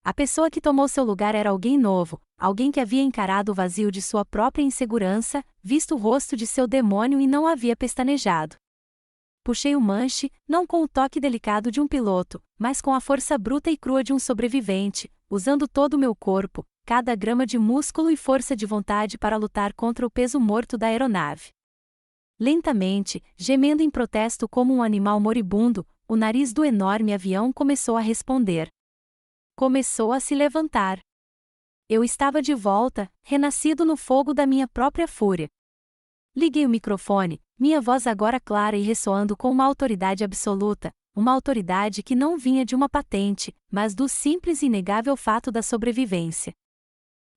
A pessoa que tomou seu lugar era alguém novo, alguém que havia encarado o vazio de sua própria insegurança, visto o rosto de seu demônio e não havia pestanejado. Puxei o manche, não com o toque delicado de um piloto, mas com a força bruta e crua de um sobrevivente, usando todo o meu corpo, cada grama de músculo e força de vontade para lutar contra o peso morto da aeronave. Lentamente, gemendo em protesto como um animal moribundo, o nariz do enorme avião começou a responder. Começou a se levantar. Eu estava de volta, renascido no fogo da minha própria fúria. Liguei o microfone, minha voz agora clara e ressoando com uma autoridade absoluta, uma autoridade que não vinha de uma patente, mas do simples e inegável fato da sobrevivência.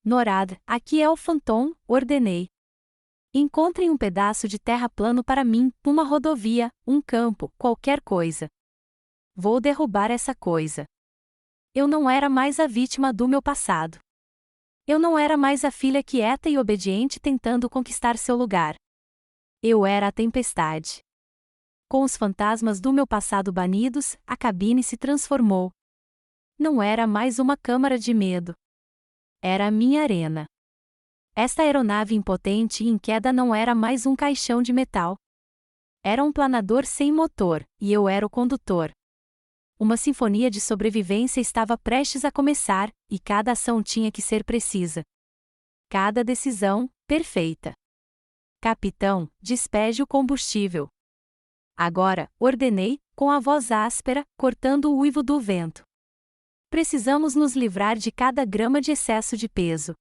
Norad, aqui é o Phantom, ordenei. Encontrem um pedaço de terra plano para mim, uma rodovia, um campo, qualquer coisa. Vou derrubar essa coisa. Eu não era mais a vítima do meu passado. Eu não era mais a filha quieta e obediente tentando conquistar seu lugar. Eu era a tempestade. com os fantasmas do meu passado banidos, a cabine se transformou. Não era mais uma câmara de medo. Era a minha arena. Esta aeronave impotente e em queda não era mais um caixão de metal. Era um planador sem motor, e eu era o condutor. Uma sinfonia de sobrevivência estava prestes a começar, e cada ação tinha que ser precisa. Cada decisão, perfeita. Capitão, despeje o combustível. Agora, ordenei, com a voz áspera, cortando o uivo do vento. Precisamos nos livrar de cada grama de excesso de peso.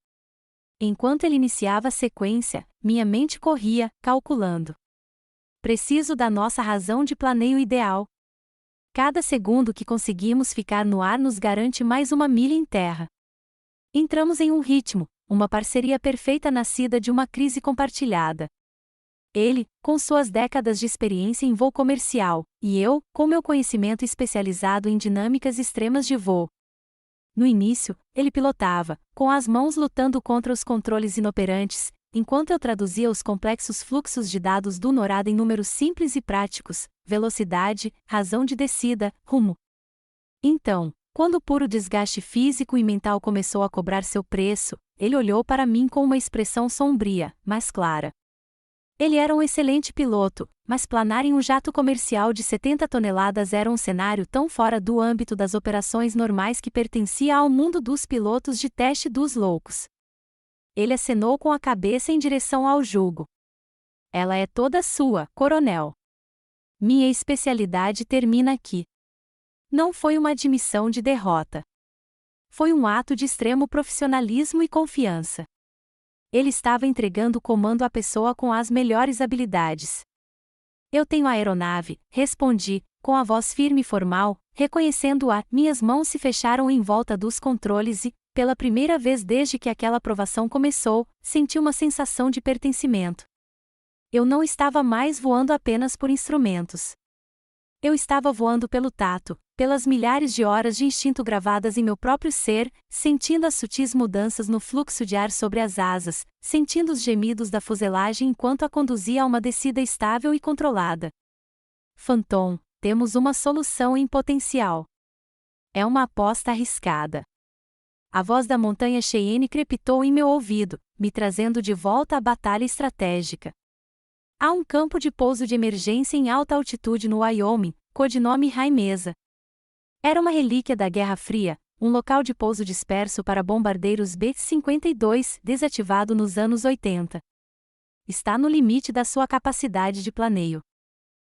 Enquanto ele iniciava a sequência, minha mente corria, calculando. Preciso da nossa razão de planeio ideal. Cada segundo que conseguimos ficar no ar nos garante mais uma milha em terra. Entramos em um ritmo, uma parceria perfeita nascida de uma crise compartilhada. Ele, com suas décadas de experiência em voo comercial, e eu, com meu conhecimento especializado em dinâmicas extremas de voo. No início, ele pilotava, com as mãos lutando contra os controles inoperantes, enquanto eu traduzia os complexos fluxos de dados do NORAD em números simples e práticos: velocidade, razão de descida, rumo. Então, quando o puro desgaste físico e mental começou a cobrar seu preço, ele olhou para mim com uma expressão sombria, mas clara. Ele era um excelente piloto, mas planar em um jato comercial de 70 toneladas era um cenário tão fora do âmbito das operações normais que pertencia ao mundo dos pilotos de teste dos loucos. Ele acenou com a cabeça em direção ao jugo. Ela é toda sua, coronel. Minha especialidade termina aqui. Não foi uma admissão de derrota. Foi um ato de extremo profissionalismo e confiança. Ele estava entregando o comando à pessoa com as melhores habilidades. Eu tenho a aeronave, respondi, com a voz firme e formal, reconhecendo-a. Minhas mãos se fecharam em volta dos controles e, pela primeira vez desde que aquela provação começou, senti uma sensação de pertencimento. Eu não estava mais voando apenas por instrumentos. Eu estava voando pelo tato, pelas milhares de horas de instinto gravadas em meu próprio ser, sentindo as sutis mudanças no fluxo de ar sobre as asas, sentindo os gemidos da fuselagem enquanto a conduzia a uma descida estável e controlada. Phantom, temos uma solução em potencial. É uma aposta arriscada. A voz da montanha Cheyenne crepitou em meu ouvido, me trazendo de volta à batalha estratégica. Há um campo de pouso de emergência em alta altitude no Wyoming, codinome High Mesa. Era uma relíquia da Guerra Fria, um local de pouso disperso para bombardeiros B-52, desativado nos anos 80. Está no limite da sua capacidade de planeio.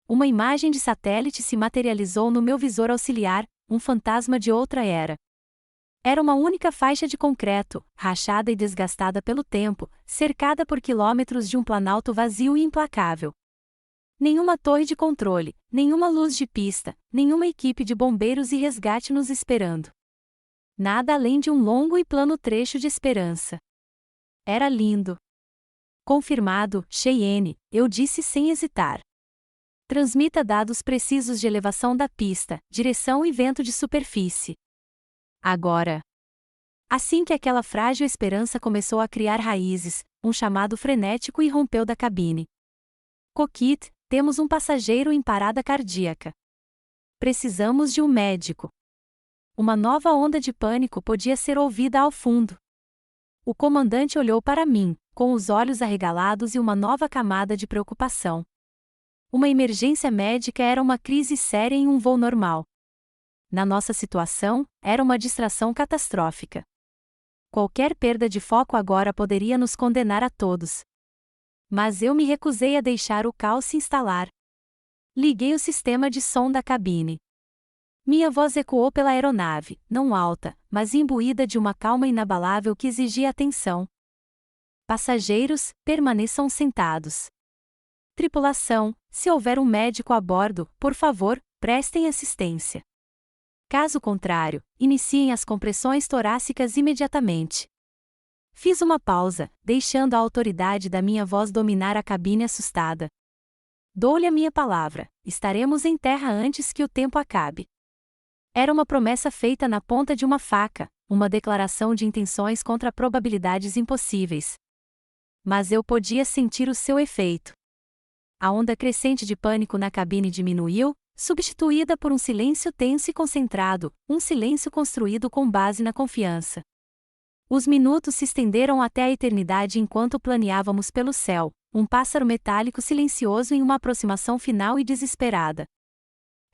Uma imagem de satélite se materializou no meu visor auxiliar, um fantasma de outra era. Era uma única faixa de concreto, rachada e desgastada pelo tempo, cercada por quilômetros de um planalto vazio e implacável. Nenhuma torre de controle, nenhuma luz de pista, nenhuma equipe de bombeiros e resgate nos esperando. Nada além de um longo e plano trecho de esperança. Era lindo. Confirmado, Cheyenne, eu disse sem hesitar. Transmita dados precisos de elevação da pista, direção e vento de superfície. Agora. Assim que aquela frágil esperança começou a criar raízes, um chamado frenético irrompeu da cabine. Cockpit, temos um passageiro em parada cardíaca. Precisamos de um médico. Uma nova onda de pânico podia ser ouvida ao fundo. O comandante olhou para mim, com os olhos arregalados e uma nova camada de preocupação. Uma emergência médica era uma crise séria em um voo normal. Na nossa situação, era uma distração catastrófica. Qualquer perda de foco agora poderia nos condenar a todos. Mas eu me recusei a deixar o caos se instalar. Liguei o sistema de som da cabine. Minha voz ecoou pela aeronave, não alta, mas imbuída de uma calma inabalável que exigia atenção. Passageiros, permaneçam sentados. Tripulação, se houver um médico a bordo, por favor, prestem assistência. Caso contrário, iniciem as compressões torácicas imediatamente. Fiz uma pausa, deixando a autoridade da minha voz dominar a cabine assustada. Dou-lhe a minha palavra, estaremos em terra antes que o tempo acabe. Era uma promessa feita na ponta de uma faca, uma declaração de intenções contra probabilidades impossíveis. Mas eu podia sentir o seu efeito. A onda crescente de pânico na cabine diminuiu, substituída por um silêncio tenso e concentrado, um silêncio construído com base na confiança. Os minutos se estenderam até a eternidade enquanto planeávamos pelo céu, um pássaro metálico silencioso em uma aproximação final e desesperada.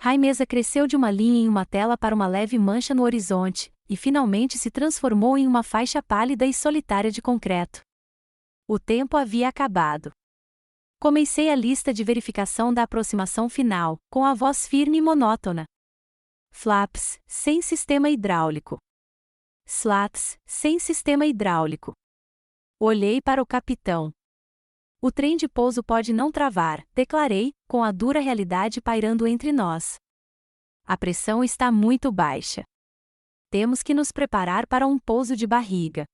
Raimesa cresceu de uma linha em uma tela para uma leve mancha no horizonte, e finalmente se transformou em uma faixa pálida e solitária de concreto. O tempo havia acabado. Comecei a lista de verificação da aproximação final, com a voz firme e monótona. Flaps, sem sistema hidráulico. Slats, sem sistema hidráulico. Olhei para o capitão. O trem de pouso pode não travar, declarei, com a dura realidade pairando entre nós. A pressão está muito baixa. Temos que nos preparar para um pouso de barriga.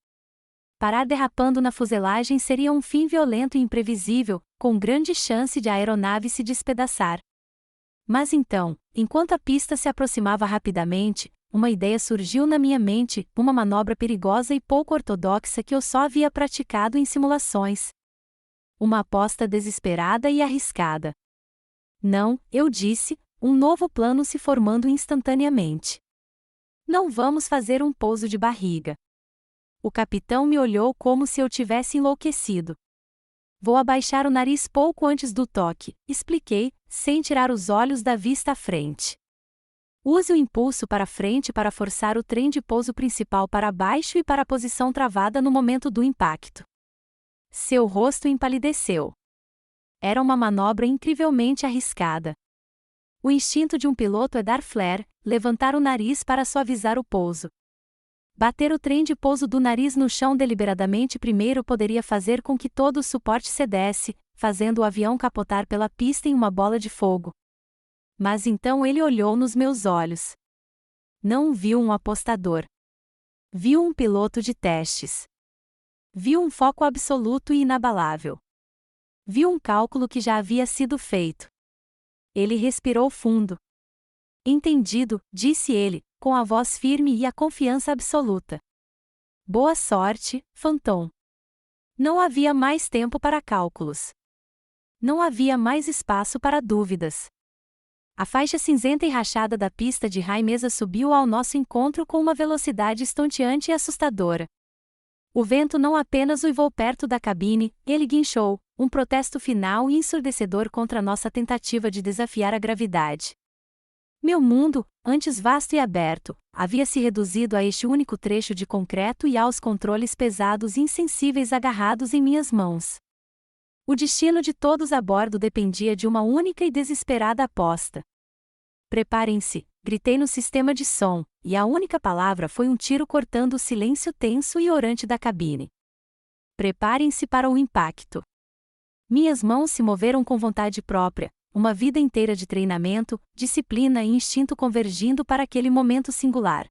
Parar derrapando na fuselagem seria um fim violento e imprevisível, com grande chance de a aeronave se despedaçar. Mas então, enquanto a pista se aproximava rapidamente, uma ideia surgiu na minha mente, uma manobra perigosa e pouco ortodoxa que eu só havia praticado em simulações. Uma aposta desesperada e arriscada. Não, eu disse, um novo plano se formando instantaneamente. Não vamos fazer um pouso de barriga. O capitão me olhou como se eu tivesse enlouquecido. Vou abaixar o nariz pouco antes do toque, expliquei, sem tirar os olhos da vista à frente. Use o impulso para frente para forçar o trem de pouso principal para baixo e para a posição travada no momento do impacto. Seu rosto empalideceu. Era uma manobra incrivelmente arriscada. O instinto de um piloto é dar flare, levantar o nariz para suavizar o pouso. Bater o trem de pouso do nariz no chão deliberadamente primeiro poderia fazer com que todo o suporte cedesse, fazendo o avião capotar pela pista em uma bola de fogo. Mas então ele olhou nos meus olhos. Não viu um apostador. Viu um piloto de testes. Viu um foco absoluto e inabalável. Viu um cálculo que já havia sido feito. Ele respirou fundo. Entendido, disse ele, com a voz firme e a confiança absoluta. Boa sorte, Phantom. Não havia mais tempo para cálculos. Não havia mais espaço para dúvidas. A faixa cinzenta e rachada da pista de Raimesa subiu ao nosso encontro com uma velocidade estonteante e assustadora. O vento não apenas uivou perto da cabine, ele guinchou, um protesto final e ensurdecedor contra nossa tentativa de desafiar a gravidade. Meu mundo, antes vasto e aberto, havia se reduzido a este único trecho de concreto e aos controles pesados e insensíveis agarrados em minhas mãos. O destino de todos a bordo dependia de uma única e desesperada aposta. Preparem-se, gritei no sistema de som, e a única palavra foi um tiro cortando o silêncio tenso e orante da cabine. Preparem-se para o impacto. Minhas mãos se moveram com vontade própria, uma vida inteira de treinamento, disciplina e instinto convergindo para aquele momento singular.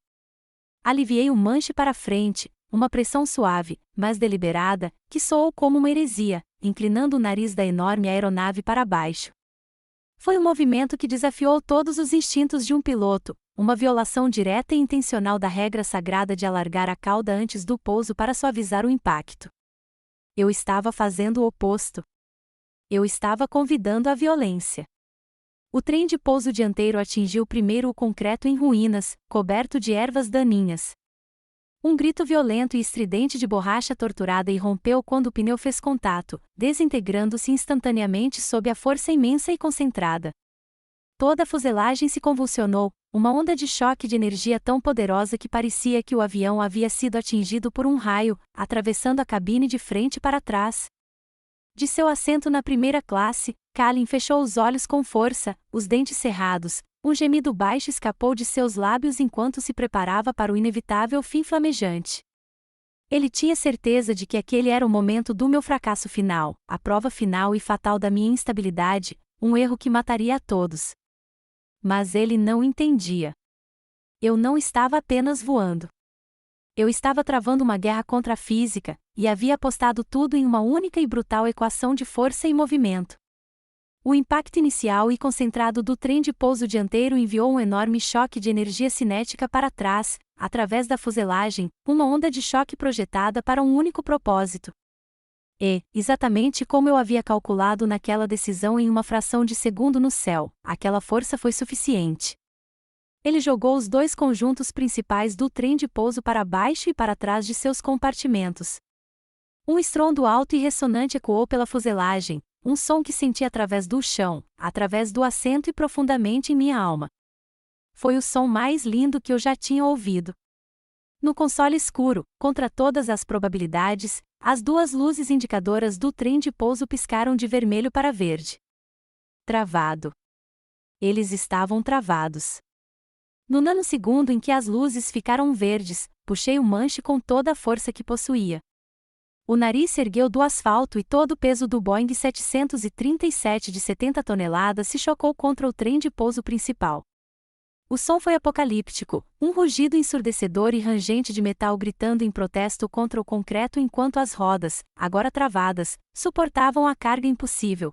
Aliviei o manche para frente, uma pressão suave, mas deliberada, que soou como uma heresia, inclinando o nariz da enorme aeronave para baixo. Foi um movimento que desafiou todos os instintos de um piloto, uma violação direta e intencional da regra sagrada de alargar a cauda antes do pouso para suavizar o impacto. Eu estava fazendo o oposto. Eu estava convidando a violência. O trem de pouso dianteiro atingiu primeiro o concreto em ruínas, coberto de ervas daninhas. Um grito violento e estridente de borracha torturada irrompeu quando o pneu fez contato, desintegrando-se instantaneamente sob a força imensa e concentrada. Toda a fuselagem se convulsionou, uma onda de choque de energia tão poderosa que parecia que o avião havia sido atingido por um raio, atravessando a cabine de frente para trás. De seu assento na primeira classe, Kalin fechou os olhos com força, os dentes cerrados. Um gemido baixo escapou de seus lábios enquanto se preparava para o inevitável fim flamejante. Ele tinha certeza de que aquele era o momento do meu fracasso final, a prova final e fatal da minha instabilidade, um erro que mataria a todos. Mas ele não entendia. Eu não estava apenas voando. Eu estava travando uma guerra contra a física, e havia apostado tudo em uma única e brutal equação de força e movimento. O impacto inicial e concentrado do trem de pouso dianteiro enviou um enorme choque de energia cinética para trás, através da fuselagem, uma onda de choque projetada para um único propósito. E, exatamente como eu havia calculado naquela decisão em uma fração de segundo no céu, aquela força foi suficiente. Ele jogou os dois conjuntos principais do trem de pouso para baixo e para trás de seus compartimentos. Um estrondo alto e ressonante ecoou pela fuselagem, um som que senti através do chão, através do assento e profundamente em minha alma. Foi o som mais lindo que eu já tinha ouvido. No console escuro, contra todas as probabilidades, as duas luzes indicadoras do trem de pouso piscaram de vermelho para verde. Travado. Eles estavam travados. No nanosegundo em que as luzes ficaram verdes, puxei o manche com toda a força que possuía. O nariz se ergueu do asfalto e todo o peso do Boeing 737 de 70 toneladas se chocou contra o trem de pouso principal. O som foi apocalíptico, um rugido ensurdecedor e rangente de metal gritando em protesto contra o concreto enquanto as rodas, agora travadas, suportavam a carga impossível.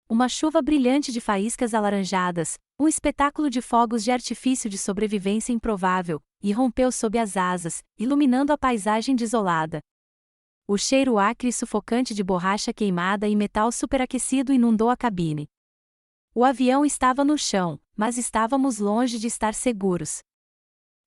Uma chuva brilhante de faíscas alaranjadas, um espetáculo de fogos de artifício de sobrevivência improvável, irrompeu sob as asas, iluminando a paisagem desolada. O cheiro acre e sufocante de borracha queimada e metal superaquecido inundou a cabine. O avião estava no chão, mas estávamos longe de estar seguros.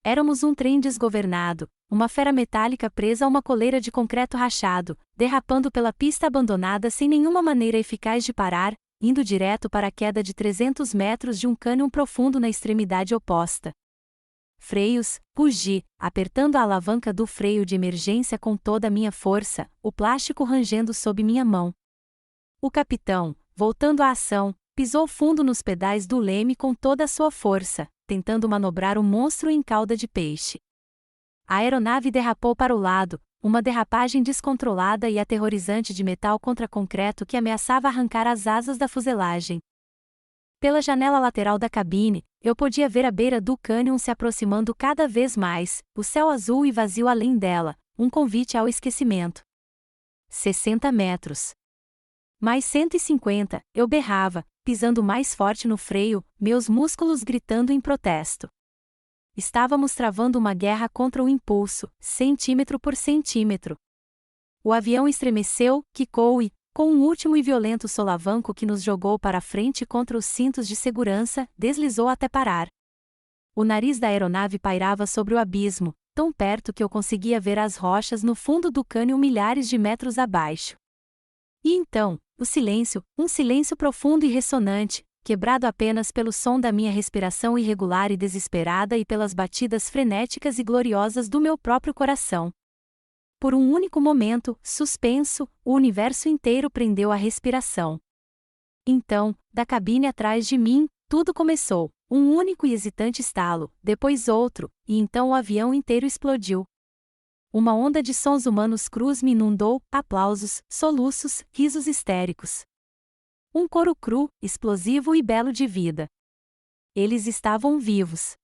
Éramos um trem desgovernado, uma fera metálica presa a uma coleira de concreto rachado, derrapando pela pista abandonada sem nenhuma maneira eficaz de parar, indo direto para a queda de 300 metros de um cânion profundo na extremidade oposta. Freios, rugi, apertando a alavanca do freio de emergência com toda a minha força, o plástico rangendo sob minha mão. O capitão, voltando à ação, pisou fundo nos pedais do leme com toda a sua força, tentando manobrar o monstro em cauda de peixe. A aeronave derrapou para o lado, uma derrapagem descontrolada e aterrorizante de metal contra concreto que ameaçava arrancar as asas da fuselagem. Pela janela lateral da cabine, eu podia ver a beira do cânion se aproximando cada vez mais, o céu azul e vazio além dela, um convite ao esquecimento. 60 metros. Mais 150, eu berrava, pisando mais forte no freio, meus músculos gritando em protesto. Estávamos travando uma guerra contra o impulso, centímetro por centímetro. O avião estremeceu, quicou e, com um último e violento solavanco que nos jogou para a frente contra os cintos de segurança, deslizou até parar. O nariz da aeronave pairava sobre o abismo, tão perto que eu conseguia ver as rochas no fundo do cânion milhares de metros abaixo. E então, o silêncio, um silêncio profundo e ressonante, quebrado apenas pelo som da minha respiração irregular e desesperada e pelas batidas frenéticas e gloriosas do meu próprio coração. Por um único momento, suspenso, o universo inteiro prendeu a respiração. Então, da cabine atrás de mim, tudo começou, um único e hesitante estalo, depois outro, e então o avião inteiro explodiu. Uma onda de sons humanos crus me inundou, aplausos, soluços, risos histéricos. Um coro cru, explosivo e belo de vida. Eles estavam vivos.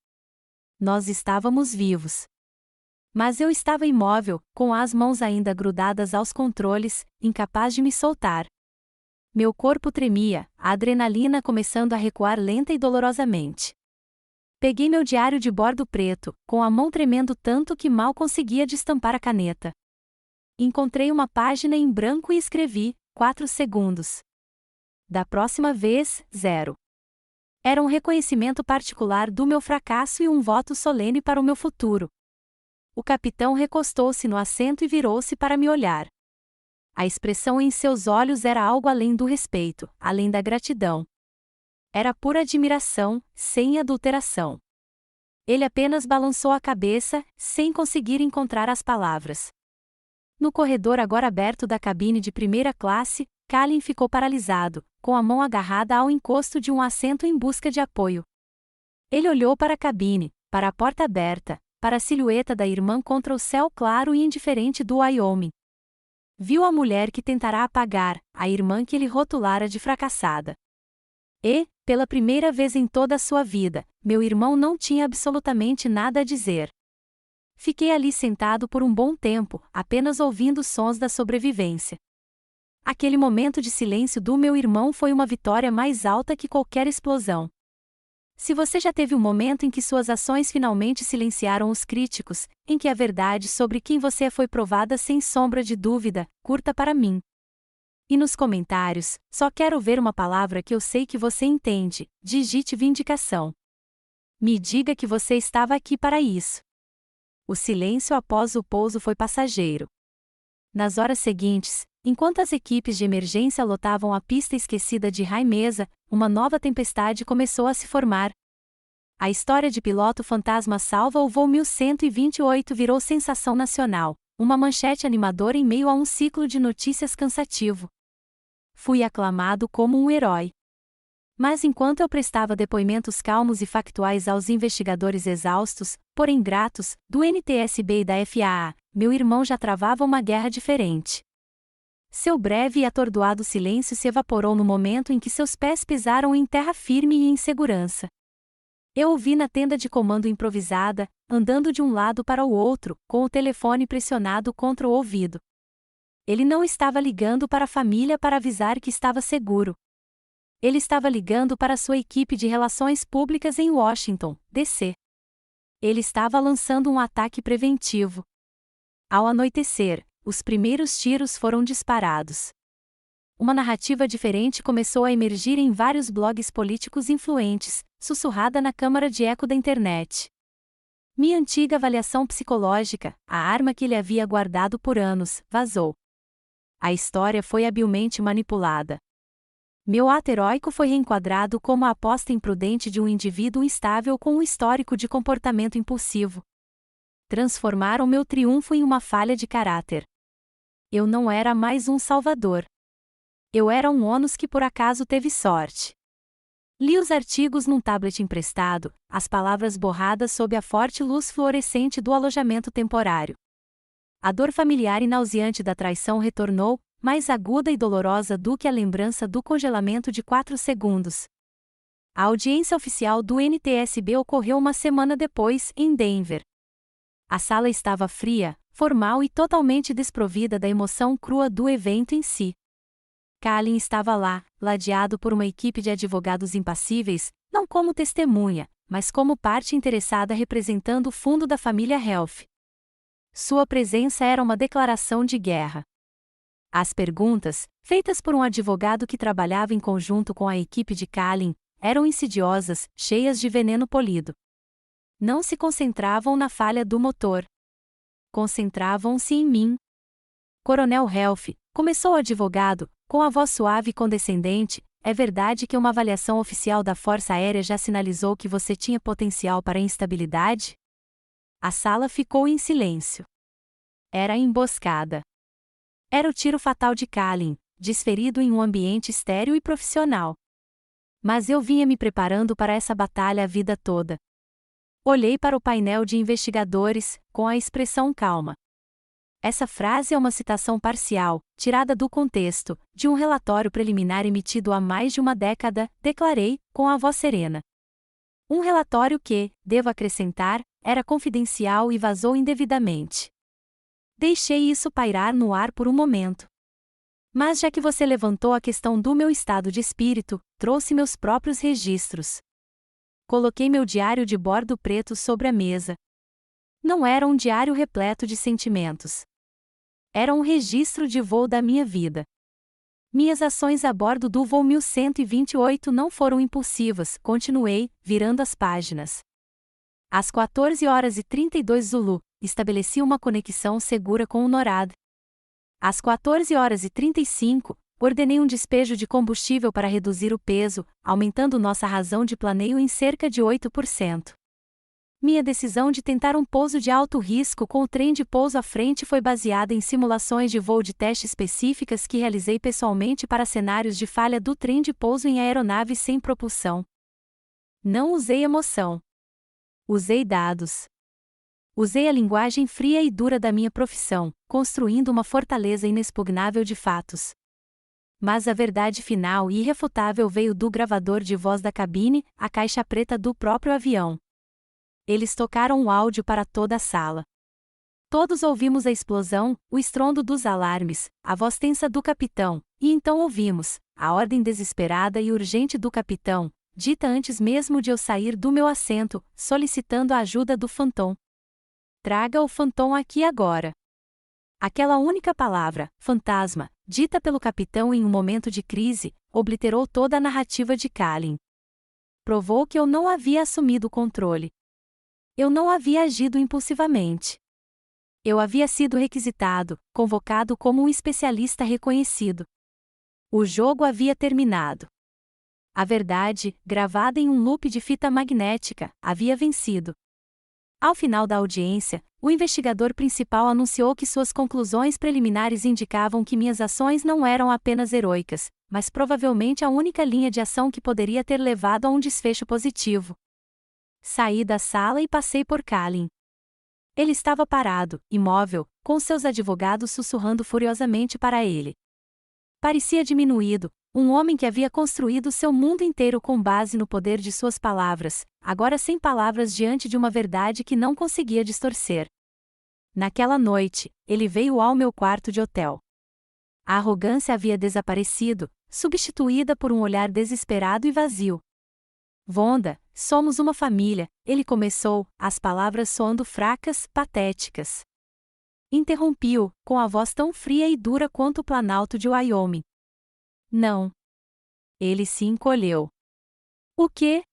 Nós estávamos vivos. Mas eu estava imóvel, com as mãos ainda grudadas aos controles, incapaz de me soltar. Meu corpo tremia, a adrenalina começando a recuar lenta e dolorosamente. Peguei meu diário de bordo preto, com a mão tremendo tanto que mal conseguia destampar a caneta. Encontrei uma página em branco e escrevi, 4 segundos. Da próxima vez, 0. Era um reconhecimento particular do meu fracasso e um voto solene para o meu futuro. O capitão recostou-se no assento e virou-se para me olhar. A expressão em seus olhos era algo além do respeito, além da gratidão. Era pura admiração, sem adulteração. Ele apenas balançou a cabeça, sem conseguir encontrar as palavras. No corredor agora aberto da cabine de primeira classe, Kalin ficou paralisado, com a mão agarrada ao encosto de um assento em busca de apoio. Ele olhou para a cabine, para a porta aberta, para a silhueta da irmã contra o céu claro e indiferente do Wyoming. Viu a mulher que tentará apagar, a irmã que ele rotulara de fracassada. E, pela primeira vez em toda a sua vida, meu irmão não tinha absolutamente nada a dizer. Fiquei ali sentado por um bom tempo, apenas ouvindo os sons da sobrevivência. Aquele momento de silêncio do meu irmão foi uma vitória mais alta que qualquer explosão. Se você já teve um momento em que suas ações finalmente silenciaram os críticos, em que a verdade sobre quem você é foi provada sem sombra de dúvida, curta para mim. E nos comentários, só quero ver uma palavra que eu sei que você entende, digite vindicação. Me diga que você estava aqui para isso. O silêncio após o pouso foi passageiro. Nas horas seguintes, enquanto as equipes de emergência lotavam a pista esquecida de High Mesa, uma nova tempestade começou a se formar. A história de piloto fantasma salva o voo 1128 virou sensação nacional, uma manchete animadora em meio a um ciclo de notícias cansativo. Fui aclamado como um herói. Mas enquanto eu prestava depoimentos calmos e factuais aos investigadores exaustos, porém gratos, do NTSB e da FAA, meu irmão já travava uma guerra diferente. Seu breve e atordoado silêncio se evaporou no momento em que seus pés pisaram em terra firme e em segurança. Eu o vi na tenda de comando improvisada, andando de um lado para o outro, com o telefone pressionado contra o ouvido. Ele não estava ligando para a família para avisar que estava seguro. Ele estava ligando para sua equipe de relações públicas em Washington, D.C. Ele estava lançando um ataque preventivo. Ao anoitecer, os primeiros tiros foram disparados. Uma narrativa diferente começou a emergir em vários blogs políticos influentes, sussurrada na câmara de eco da internet. Minha antiga avaliação psicológica, a arma que ele havia guardado por anos, vazou. A história foi habilmente manipulada. Meu ato heróico foi reenquadrado como a aposta imprudente de um indivíduo instável com um histórico de comportamento impulsivo. Transformaram meu triunfo em uma falha de caráter. Eu não era mais um salvador. Eu era um ônus que por acaso teve sorte. Li os artigos num tablet emprestado, as palavras borradas sob a forte luz fluorescente do alojamento temporário. A dor familiar e nauseante da traição retornou, mais aguda e dolorosa do que a lembrança do congelamento de 4 segundos. A audiência oficial do NTSB ocorreu uma semana depois, em Denver. A sala estava fria, formal e totalmente desprovida da emoção crua do evento em si. Kalin estava lá, ladeado por uma equipe de advogados impassíveis, não como testemunha, mas como parte interessada representando o fundo da família Helf. Sua presença era uma declaração de guerra. As perguntas, feitas por um advogado que trabalhava em conjunto com a equipe de Kalin, eram insidiosas, cheias de veneno polido. Não se concentravam na falha do motor. Concentravam-se em mim. Coronel Helf, começou o advogado, com a voz suave e condescendente, é verdade que uma avaliação oficial da Força Aérea já sinalizou que você tinha potencial para instabilidade? A sala ficou em silêncio. Era a emboscada. Era o tiro fatal de Kalin, desferido em um ambiente estéril e profissional. Mas eu vinha me preparando para essa batalha a vida toda. Olhei para o painel de investigadores, com a expressão calma. Essa frase é uma citação parcial, tirada do contexto, de um relatório preliminar emitido há mais de uma década, declarei, com a voz serena. Um relatório que, devo acrescentar, era confidencial e vazou indevidamente. Deixei isso pairar no ar por um momento. Mas já que você levantou a questão do meu estado de espírito, trouxe meus próprios registros. Coloquei meu diário de bordo preto sobre a mesa. Não era um diário repleto de sentimentos. Era um registro de voo da minha vida. Minhas ações a bordo do voo 1128 não foram impulsivas, continuei, virando as páginas. Às 14h32 Zulu, estabeleci uma conexão segura com o NORAD. Às 14h35, ordenei um despejo de combustível para reduzir o peso, aumentando nossa razão de planeio em cerca de 8%. Minha decisão de tentar um pouso de alto risco com o trem de pouso à frente foi baseada em simulações de voo de teste específicas que realizei pessoalmente para cenários de falha do trem de pouso em aeronaves sem propulsão. Não usei emoção. Usei dados. Usei a linguagem fria e dura da minha profissão, construindo uma fortaleza inexpugnável de fatos. Mas a verdade final e irrefutável veio do gravador de voz da cabine, a caixa preta do próprio avião. Eles tocaram o áudio para toda a sala. Todos ouvimos a explosão, o estrondo dos alarmes, a voz tensa do capitão, e então ouvimos a ordem desesperada e urgente do capitão, dita antes mesmo de eu sair do meu assento, solicitando a ajuda do Phantom. Traga o Phantom aqui agora. Aquela única palavra, fantasma, dita pelo capitão em um momento de crise, obliterou toda a narrativa de Kalin. Provou que eu não havia assumido o controle. Eu não havia agido impulsivamente. Eu havia sido requisitado, convocado como um especialista reconhecido. O jogo havia terminado. A verdade, gravada em um loop de fita magnética, havia vencido. Ao final da audiência, o investigador principal anunciou que suas conclusões preliminares indicavam que minhas ações não eram apenas heroicas, mas provavelmente a única linha de ação que poderia ter levado a um desfecho positivo. Saí da sala e passei por Kalin. Ele estava parado, imóvel, com seus advogados sussurrando furiosamente para ele. Parecia diminuído, um homem que havia construído seu mundo inteiro com base no poder de suas palavras, agora sem palavras diante de uma verdade que não conseguia distorcer. Naquela noite, ele veio ao meu quarto de hotel. A arrogância havia desaparecido, substituída por um olhar desesperado e vazio. Vonda, somos uma família, ele começou, as palavras soando fracas, patéticas. Interrompi-o, com a voz tão fria e dura quanto o planalto de Wyoming. Não. Ele se encolheu. O quê?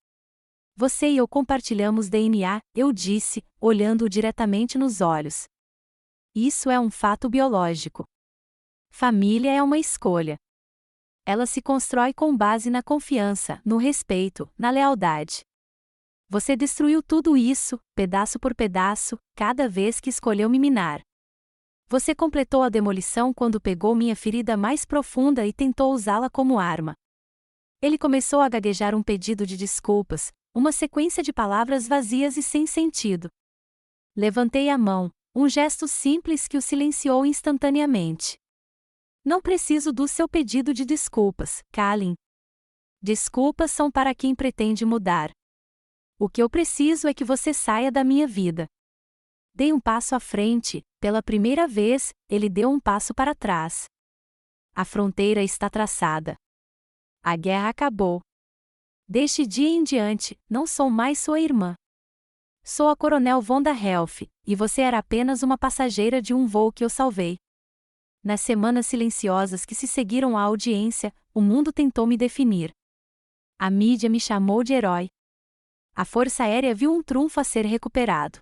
Você e eu compartilhamos DNA, eu disse, olhando-o diretamente nos olhos. Isso é um fato biológico. Família é uma escolha. Ela se constrói com base na confiança, no respeito, na lealdade. Você destruiu tudo isso, pedaço por pedaço, cada vez que escolheu me minar. Você completou a demolição quando pegou minha ferida mais profunda e tentou usá-la como arma. Ele começou a gaguejar um pedido de desculpas, uma sequência de palavras vazias e sem sentido. Levantei a mão, um gesto simples que o silenciou instantaneamente. Não preciso do seu pedido de desculpas, Kalin. Desculpas são para quem pretende mudar. O que eu preciso é que você saia da minha vida. Dei um passo à frente, pela primeira vez, ele deu um passo para trás. A fronteira está traçada. A guerra acabou. Deste dia em diante, não sou mais sua irmã. Sou a Coronel Vonda Helf, e você era apenas uma passageira de um voo que eu salvei. Nas semanas silenciosas que se seguiram à audiência, o mundo tentou me definir. A mídia me chamou de herói. A Força Aérea viu um trunfo a ser recuperado.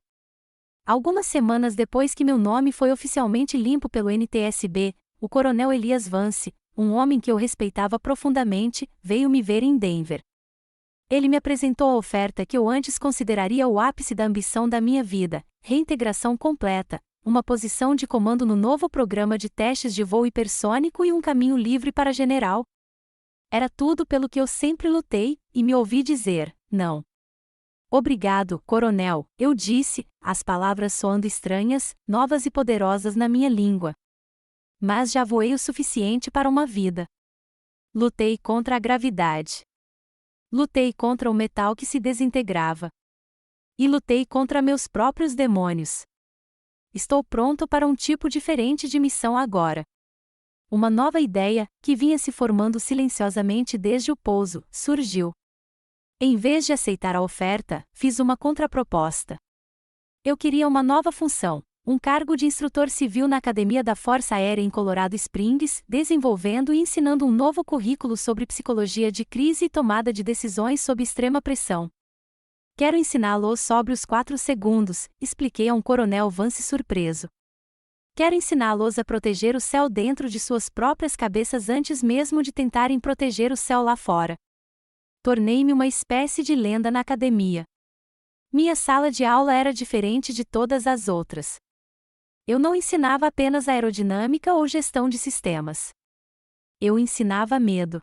Algumas semanas depois que meu nome foi oficialmente limpo pelo NTSB, o coronel Elias Vance, um homem que eu respeitava profundamente, veio me ver em Denver. Ele me apresentou a oferta que eu antes consideraria o ápice da ambição da minha vida: reintegração completa, uma posição de comando no novo programa de testes de voo hipersônico e um caminho livre para general. Era tudo pelo que eu sempre lutei, e me ouvi dizer: não. Obrigado, coronel, eu disse, as palavras soando estranhas, novas e poderosas na minha língua. Mas já voei o suficiente para uma vida. Lutei contra a gravidade. Lutei contra o metal que se desintegrava. E lutei contra meus próprios demônios. Estou pronto para um tipo diferente de missão agora. Uma nova ideia, que vinha se formando silenciosamente desde o pouso, surgiu. Em vez de aceitar a oferta, fiz uma contraproposta. Eu queria uma nova função, um cargo de instrutor civil na Academia da Força Aérea em Colorado Springs, desenvolvendo e ensinando um novo currículo sobre psicologia de crise e tomada de decisões sob extrema pressão. Quero ensiná-lo sobre os 4 segundos, expliquei a um coronel Vance surpreso. Quero ensiná-los a proteger o céu dentro de suas próprias cabeças antes mesmo de tentarem proteger o céu lá fora. Tornei-me uma espécie de lenda na academia. Minha sala de aula era diferente de todas as outras. Eu não ensinava apenas aerodinâmica ou gestão de sistemas. Eu ensinava medo.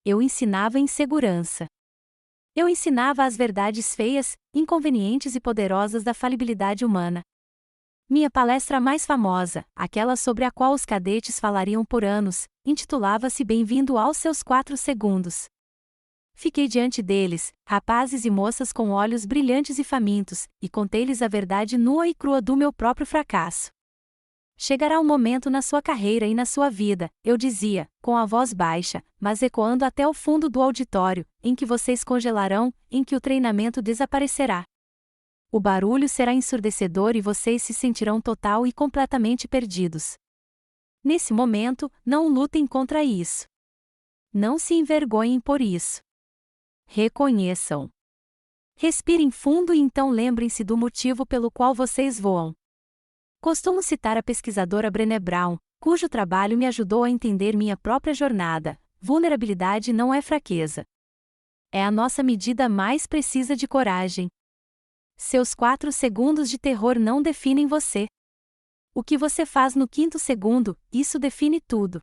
Eu ensinava insegurança. Eu ensinava as verdades feias, inconvenientes e poderosas da falibilidade humana. Minha palestra mais famosa, aquela sobre a qual os cadetes falariam por anos, intitulava-se Bem-vindo aos seus 4 segundos. Fiquei diante deles, rapazes e moças com olhos brilhantes e famintos, e contei-lhes a verdade nua e crua do meu próprio fracasso. Chegará um momento na sua carreira e na sua vida, eu dizia, com a voz baixa, mas ecoando até o fundo do auditório, em que vocês congelarão, em que o treinamento desaparecerá. O barulho será ensurdecedor e vocês se sentirão total e completamente perdidos. Nesse momento, não lutem contra isso. Não se envergonhem por isso. Reconheçam. Respirem fundo e então lembrem-se do motivo pelo qual vocês voam. Costumo citar a pesquisadora Brené Brown, cujo trabalho me ajudou a entender minha própria jornada. Vulnerabilidade não é fraqueza. É a nossa medida mais precisa de coragem. Seus 4 segundos de terror não definem você. O que você faz no 5º segundo, isso define tudo.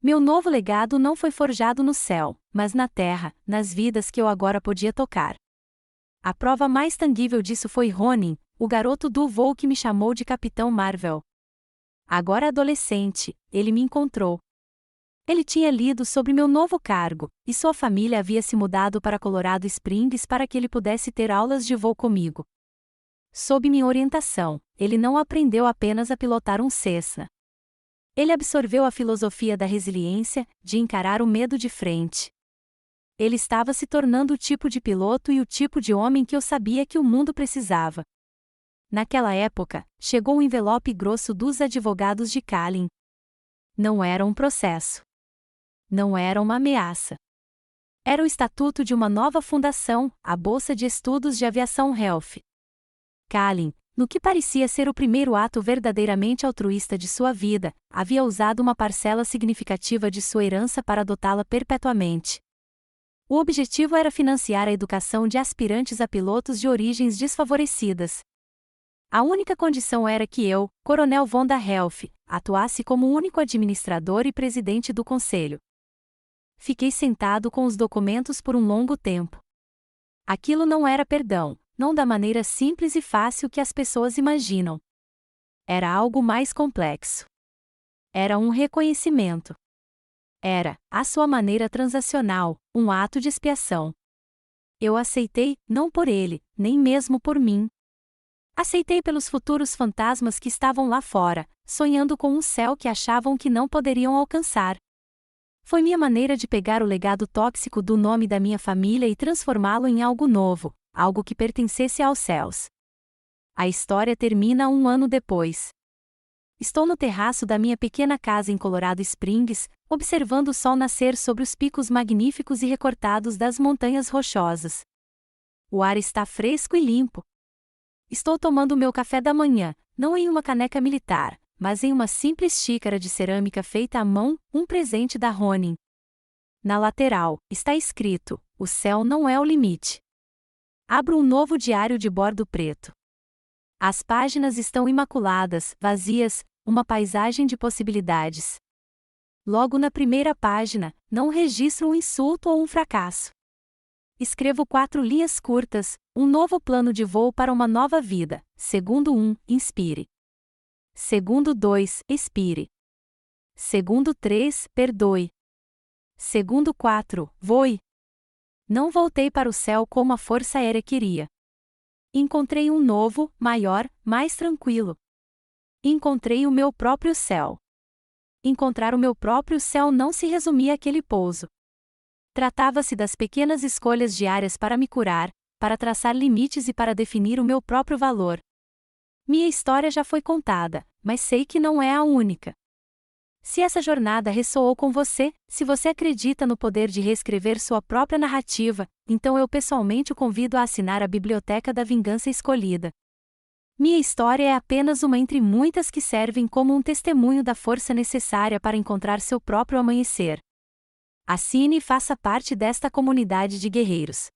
Meu novo legado não foi forjado no céu, mas na terra, nas vidas que eu agora podia tocar. A prova mais tangível disso foi Ronin, o garoto do voo que me chamou de Capitão Marvel. Agora adolescente, ele me encontrou. Ele tinha lido sobre meu novo cargo, e sua família havia se mudado para Colorado Springs para que ele pudesse ter aulas de voo comigo. Sob minha orientação, ele não aprendeu apenas a pilotar um Cessna. Ele absorveu a filosofia da resiliência, de encarar o medo de frente. Ele estava se tornando o tipo de piloto e o tipo de homem que eu sabia que o mundo precisava. Naquela época, chegou um envelope grosso dos advogados de Kalin. Não era um processo. Não era uma ameaça. Era o estatuto de uma nova fundação, a Bolsa de Estudos de Aviação Health. Kalin, no que parecia ser o primeiro ato verdadeiramente altruísta de sua vida, havia usado uma parcela significativa de sua herança para adotá-la perpetuamente. O objetivo era financiar a educação de aspirantes a pilotos de origens desfavorecidas. A única condição era que eu, Coronel Von da Health, atuasse como único administrador e presidente do conselho. Fiquei sentado com os documentos por um longo tempo. Aquilo não era perdão, não da maneira simples e fácil que as pessoas imaginam. Era algo mais complexo. Era um reconhecimento. Era, à sua maneira transacional, um ato de expiação. Eu aceitei, não por ele, nem mesmo por mim. Aceitei pelos futuros fantasmas que estavam lá fora, sonhando com um céu que achavam que não poderiam alcançar. Foi minha maneira de pegar o legado tóxico do nome da minha família e transformá-lo em algo novo, algo que pertencesse aos céus. A história termina 1 ano depois. Estou no terraço da minha pequena casa em Colorado Springs, observando o sol nascer sobre os picos magníficos e recortados das montanhas rochosas. O ar está fresco e limpo. Estou tomando meu café da manhã, não em uma caneca militar, mas em uma simples xícara de cerâmica feita à mão, um presente da Ronin. Na lateral, está escrito: o céu não é o limite. Abro um novo diário de bordo preto. As páginas estão imaculadas, vazias, uma paisagem de possibilidades. Logo na primeira página, não registro um insulto ou um fracasso. Escrevo 4 linhas curtas, um novo plano de voo para uma nova vida. Segundo 1, inspire. Segundo 2, expire. Segundo 3, perdoe. Segundo 4, voe. Não voltei para o céu como a Força Aérea queria. Encontrei um novo, maior, mais tranquilo. Encontrei o meu próprio céu. Encontrar o meu próprio céu não se resumia àquele pouso. Tratava-se das pequenas escolhas diárias para me curar, para traçar limites e para definir o meu próprio valor. Minha história já foi contada, mas sei que não é a única. Se essa jornada ressoou com você, se você acredita no poder de reescrever sua própria narrativa, então eu pessoalmente o convido a assinar a Biblioteca da Vingança Escolhida. Minha história é apenas uma entre muitas que servem como um testemunho da força necessária para encontrar seu próprio amanhecer. Assine e faça parte desta comunidade de guerreiros.